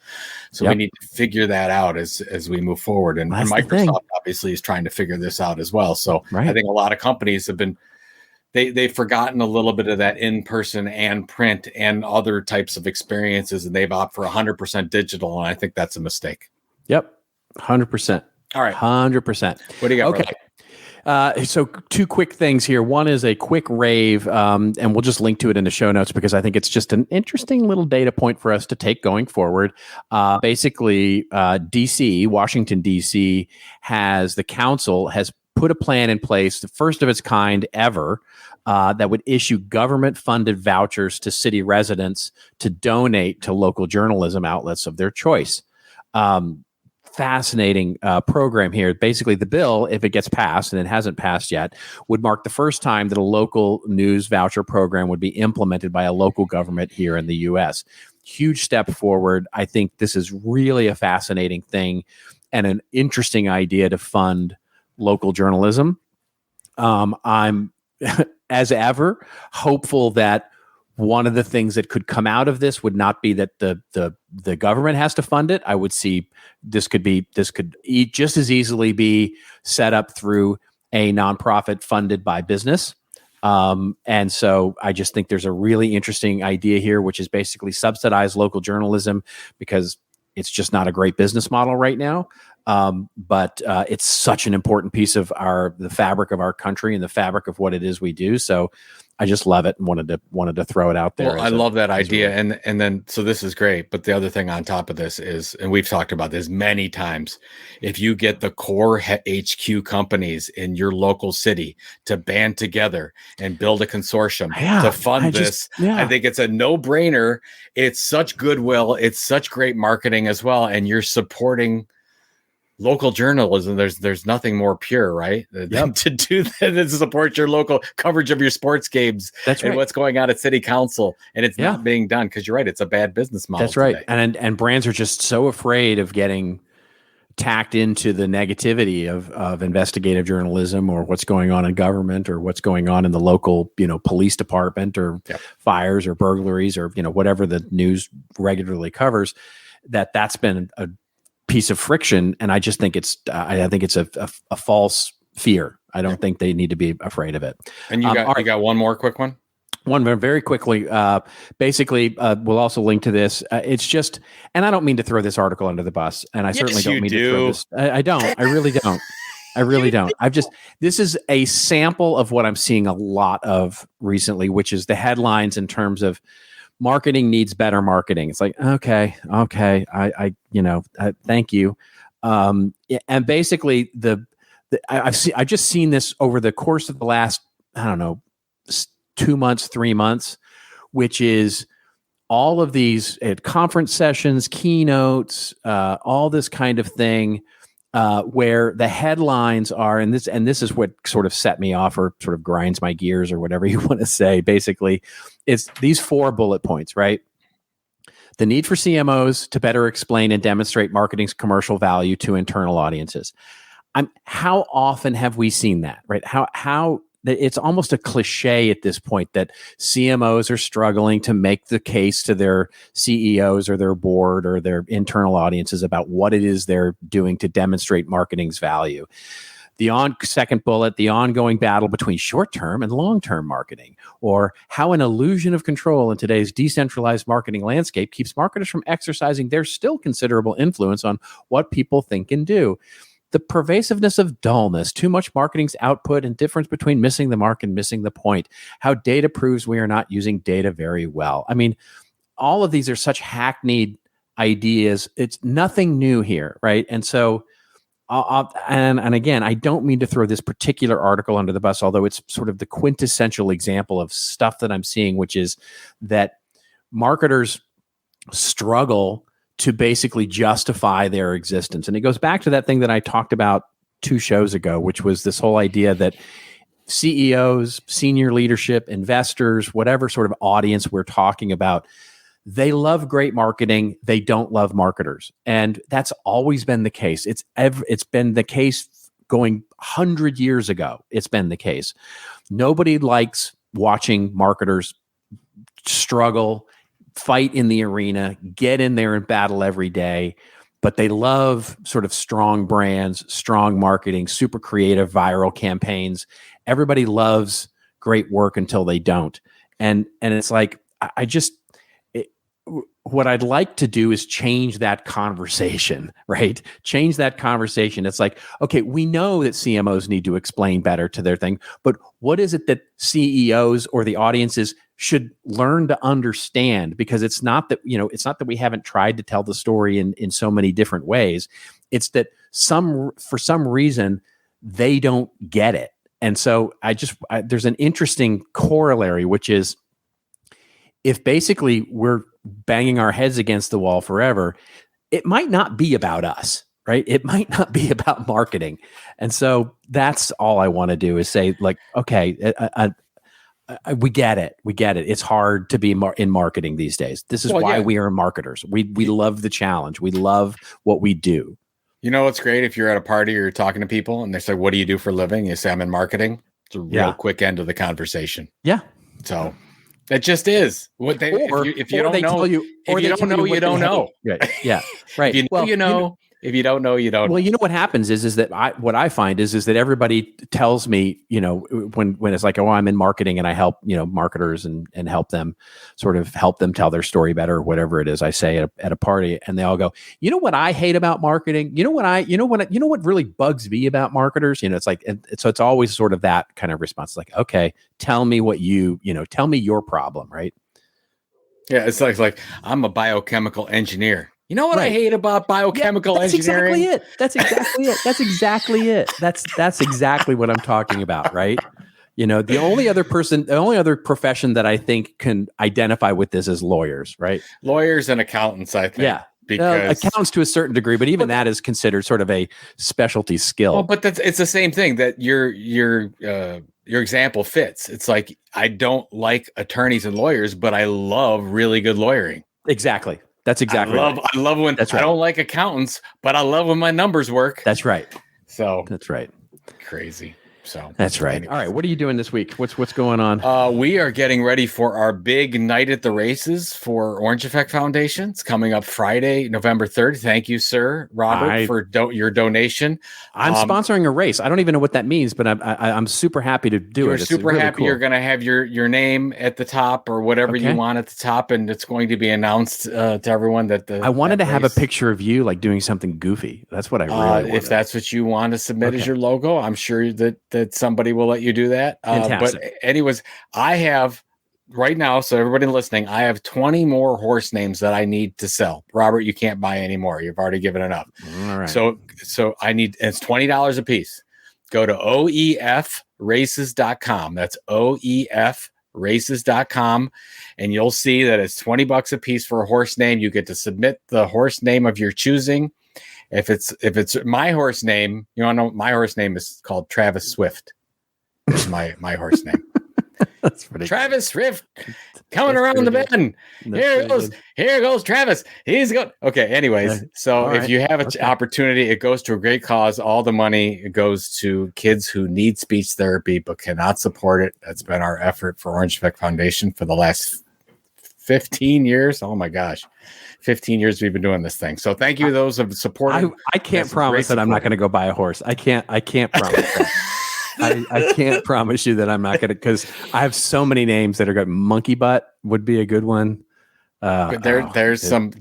So we need to figure that out as we move forward. And Microsoft obviously is trying to figure this out as well. So I think a lot of companies have been, they've forgotten a little bit of that in-person and print and other types of experiences, and they've opted for 100% digital. And I think that's a mistake. Yep. 100%. All right. 100%. What do you got? Okay. So two quick things here. One is a quick rave, and we'll just link to it in the show notes because I think it's just an interesting little data point for us to take going forward. Basically, Washington, D.C. the council has put a plan in place, the first of its kind ever, that would issue government-funded vouchers to city residents to donate to local journalism outlets of their choice. Fascinating program here. Basically, the bill, if it gets passed, and it hasn't passed yet, would mark the first time that a local news voucher program would be implemented by a local government here in the U.S. Huge step forward. I think this is really a fascinating thing and an interesting idea to fund local journalism. I'm, as ever, hopeful that one of the things that could come out of this would not be that the government has to fund it. I would see this could just as easily be set up through a nonprofit funded by business. And so I just think there's a really interesting idea here, which is basically subsidize local journalism, because it's just not a great business model right now. But it's such an important piece of the fabric of our country and the fabric of what it is we do. So I just love it and wanted to throw it out there. Well, I love that idea. And then, so this is great. But the other thing on top of this is, and we've talked about this many times, if you get the core HQ companies in your local city to band together and build a consortium to fund this, I think it's a no-brainer. It's such goodwill. It's such great marketing as well. And you're supporting local journalism. There's nothing more pure, right? Than to do that, and support your local coverage of your sports games. That's right. And what's going on at city council, and it's not being done because you're right. It's a bad business model. That's right. Today. And brands are just so afraid of getting tacked into the negativity of investigative journalism, or what's going on in government, or what's going on in the local, police department, or fires or burglaries, or whatever the news regularly covers. That's been a piece of friction, and I just think it's I think it's a false fear. I don't think they need to be afraid of it. And you got one more quick one. One very quickly. Basically, we'll also link to this. It's just, and I don't mean to throw this article under the bus, and I certainly don't mean to throw this. I don't. I really don't. I really don't. This is a sample of what I'm seeing a lot of recently, which is the headlines in terms of marketing needs better marketing. It's like, okay, I thank you. And basically I've just seen this over the course of the last, 2 months, 3 months, which is all of these conference sessions, keynotes, all this kind of thing, where the headlines are, and this is what sort of set me off, or sort of grinds my gears, or whatever you want to say. Basically, it's these 4 bullet points, right? The need for CMOs to better explain and demonstrate marketing's commercial value to internal audiences. How often have we seen that, right? How it's almost a cliche at this point that CMOs are struggling to make the case to their CEOs or their board or their internal audiences about what it is they're doing to demonstrate marketing's value. Second bullet, the ongoing battle between short-term and long-term marketing, or how an illusion of control in today's decentralized marketing landscape keeps marketers from exercising their still considerable influence on what people think and do. The pervasiveness of dullness, too much marketing's output, and difference between missing the mark and missing the point. How data proves we are not using data very well. I mean, all of these are such hackneyed ideas. It's nothing new here, right? And so, and again, I don't mean to throw this particular article under the bus, although it's sort of the quintessential example of stuff that I'm seeing, which is that marketers struggle to basically justify their existence. And it goes back to that thing that I talked about 2 shows ago, which was this whole idea that CEOs, senior leadership, investors, whatever sort of audience we're talking about, they love great marketing. They don't love marketers. And that's always been the case. It's been the case going 100 years ago. It's been the case. Nobody likes watching marketers struggle, fight in the arena, get in there and battle every day. But they love sort of strong brands, strong marketing, super creative viral campaigns. Everybody loves great work until they don't. And it's like, what I'd like to do is change that conversation, right? Change that conversation. It's like, okay, we know that CMOs need to explain better to their thing, but what is it that CEOs or the audiences should learn to understand? Because it's not that we haven't tried to tell the story in so many different ways. It's that for some reason they don't get it. And so there's an interesting corollary, which is, if basically we're banging our heads against the wall forever, it might not be about us, right? It might not be about marketing. And so that's all I want to do is say, like, okay, we get it. We get it. It's hard to be in marketing these days. This is why we are marketers. We love the challenge. We love what we do. You know what's great? If you're at a party or you're talking to people and they say, what do you do for a living? You say, I'm in marketing. It's a real quick end of the conversation. Yeah. So it just is. If you don't know, you don't know. Right. Yeah. Right. If you know, If you don't know, you don't. Well, you know what happens is that what I find is that everybody tells me, when it's like, oh, I'm in marketing and I help, marketers and help them tell their story better, or whatever it is I say at a party, and they all go, you know what I hate about marketing? You know what really bugs me about marketers? It's like, so it's always sort of that kind of response, like, okay, tell me what tell me your problem, right? Yeah, it's like I'm a biochemical engineer. You know what I hate about biochemical engineering? That's exactly it. That's exactly what I'm talking about, right? The only other profession that I think can identify with this is lawyers, right? Lawyers and accountants, I think. Yeah. Because accountants to a certain degree, but even that is considered sort of a specialty skill. Well, but it's the same thing that your example fits. It's like, I don't like attorneys and lawyers, but I love really good lawyering. Exactly. That's exactly right. I love when I don't like accountants, but I love when my numbers work. That's right. So that's right. Crazy. So that's right. Anyways. All right. What are you doing this week? What's going on? We are getting ready for our big night at the races for Orange Effect Foundation. It's coming up Friday, November 3rd. Thank you, sir, Robert, for your donation. I'm sponsoring a race. I don't even know what that means, but I'm super happy to do it. You're super really happy. Cool. You're going to have your name at the top or whatever you want at the top, and it's going to be announced to everyone that I wanted to have a picture of you like doing something goofy. That's what I really wanted. If that's what you want to submit as your logo, I'm sure that somebody will let you do that. But anyways, I have right now, so everybody listening, I have 20 more horse names that I need to sell. Robert, you can't buy any more. You've already given enough. All right. So I need, it's $20 a piece. Go to OEFraces.com. That's OEFraces.com. And you'll see that it's $20 a piece for a horse name. You get to submit the horse name of your choosing. If it's my horse name, my horse name is called Travis Swift. That's my horse name. That's pretty Travis Swift coming around the bend. Here goes Travis. He's going. Okay. Anyways, so if you have an opportunity, it goes to a great cause. All the money goes to kids who need speech therapy but cannot support it. That's been our effort for Orange Effect Foundation for the last 15 years. Oh my gosh. 15 years we've been doing this thing. So thank you to those of supporting. I can't promise that I'm not going to go buy a horse. I can't promise that. I can't promise you that I'm not going to, because I have so many names that are good. Monkey Butt would be a good one. But there's some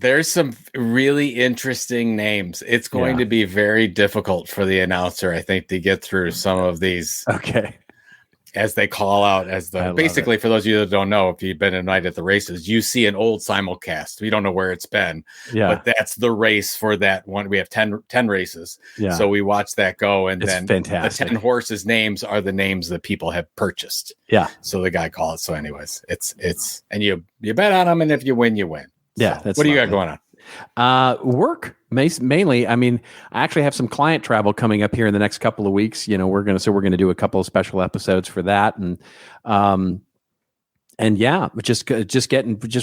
really interesting names. It's going to be very difficult for the announcer, I think, to get through some of these. Okay. As they call out basically, for those of you that don't know, if you've been a night at the races, you see an old simulcast. We don't know where it's been, but that's the race for that one. We have 10 races. Yeah. So we watch that go. And then fantastic. The 10 horses' names are the names that people have purchased. Yeah. So the guy calls it. So anyways, it's, and you bet on them. And if you win, you win. Yeah. So, what do you got going on? Work mainly. I mean, I actually have some client travel coming up here in the next couple of weeks. We're going to do a couple of special episodes for that. And yeah, just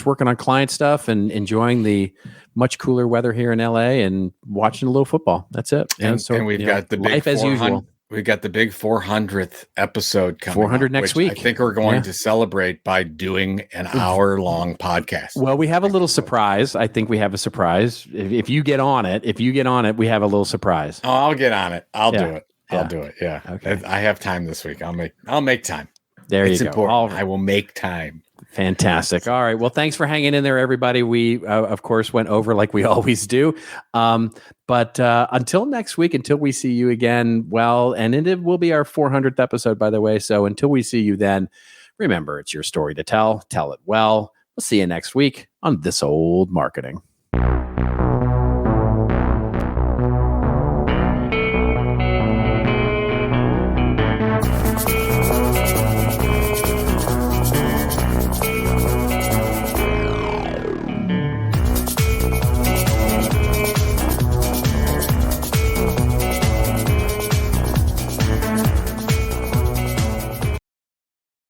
working on client stuff and enjoying the much cooler weather here in LA and watching a little football. That's it. And we've got the big life as usual. We've got the big 400th episode coming 400 next week. I think we're going to celebrate by doing an hour-long podcast. Well, we have a little surprise. I think we have a surprise. If you get on it, we have a little surprise. Oh, I'll get on it. I'll do it. I'll do it. Yeah. Okay. I have time this week. I'll make time. It's you go. Important. I will make time. Fantastic. All right. Well, thanks for hanging in there, everybody. We, of course, went over like we always do. But until next week, until we see you again, and it will be our 400th episode, by the way. So until we see you then, remember, it's your story to tell. Tell it well. We'll see you next week on This Old Marketing.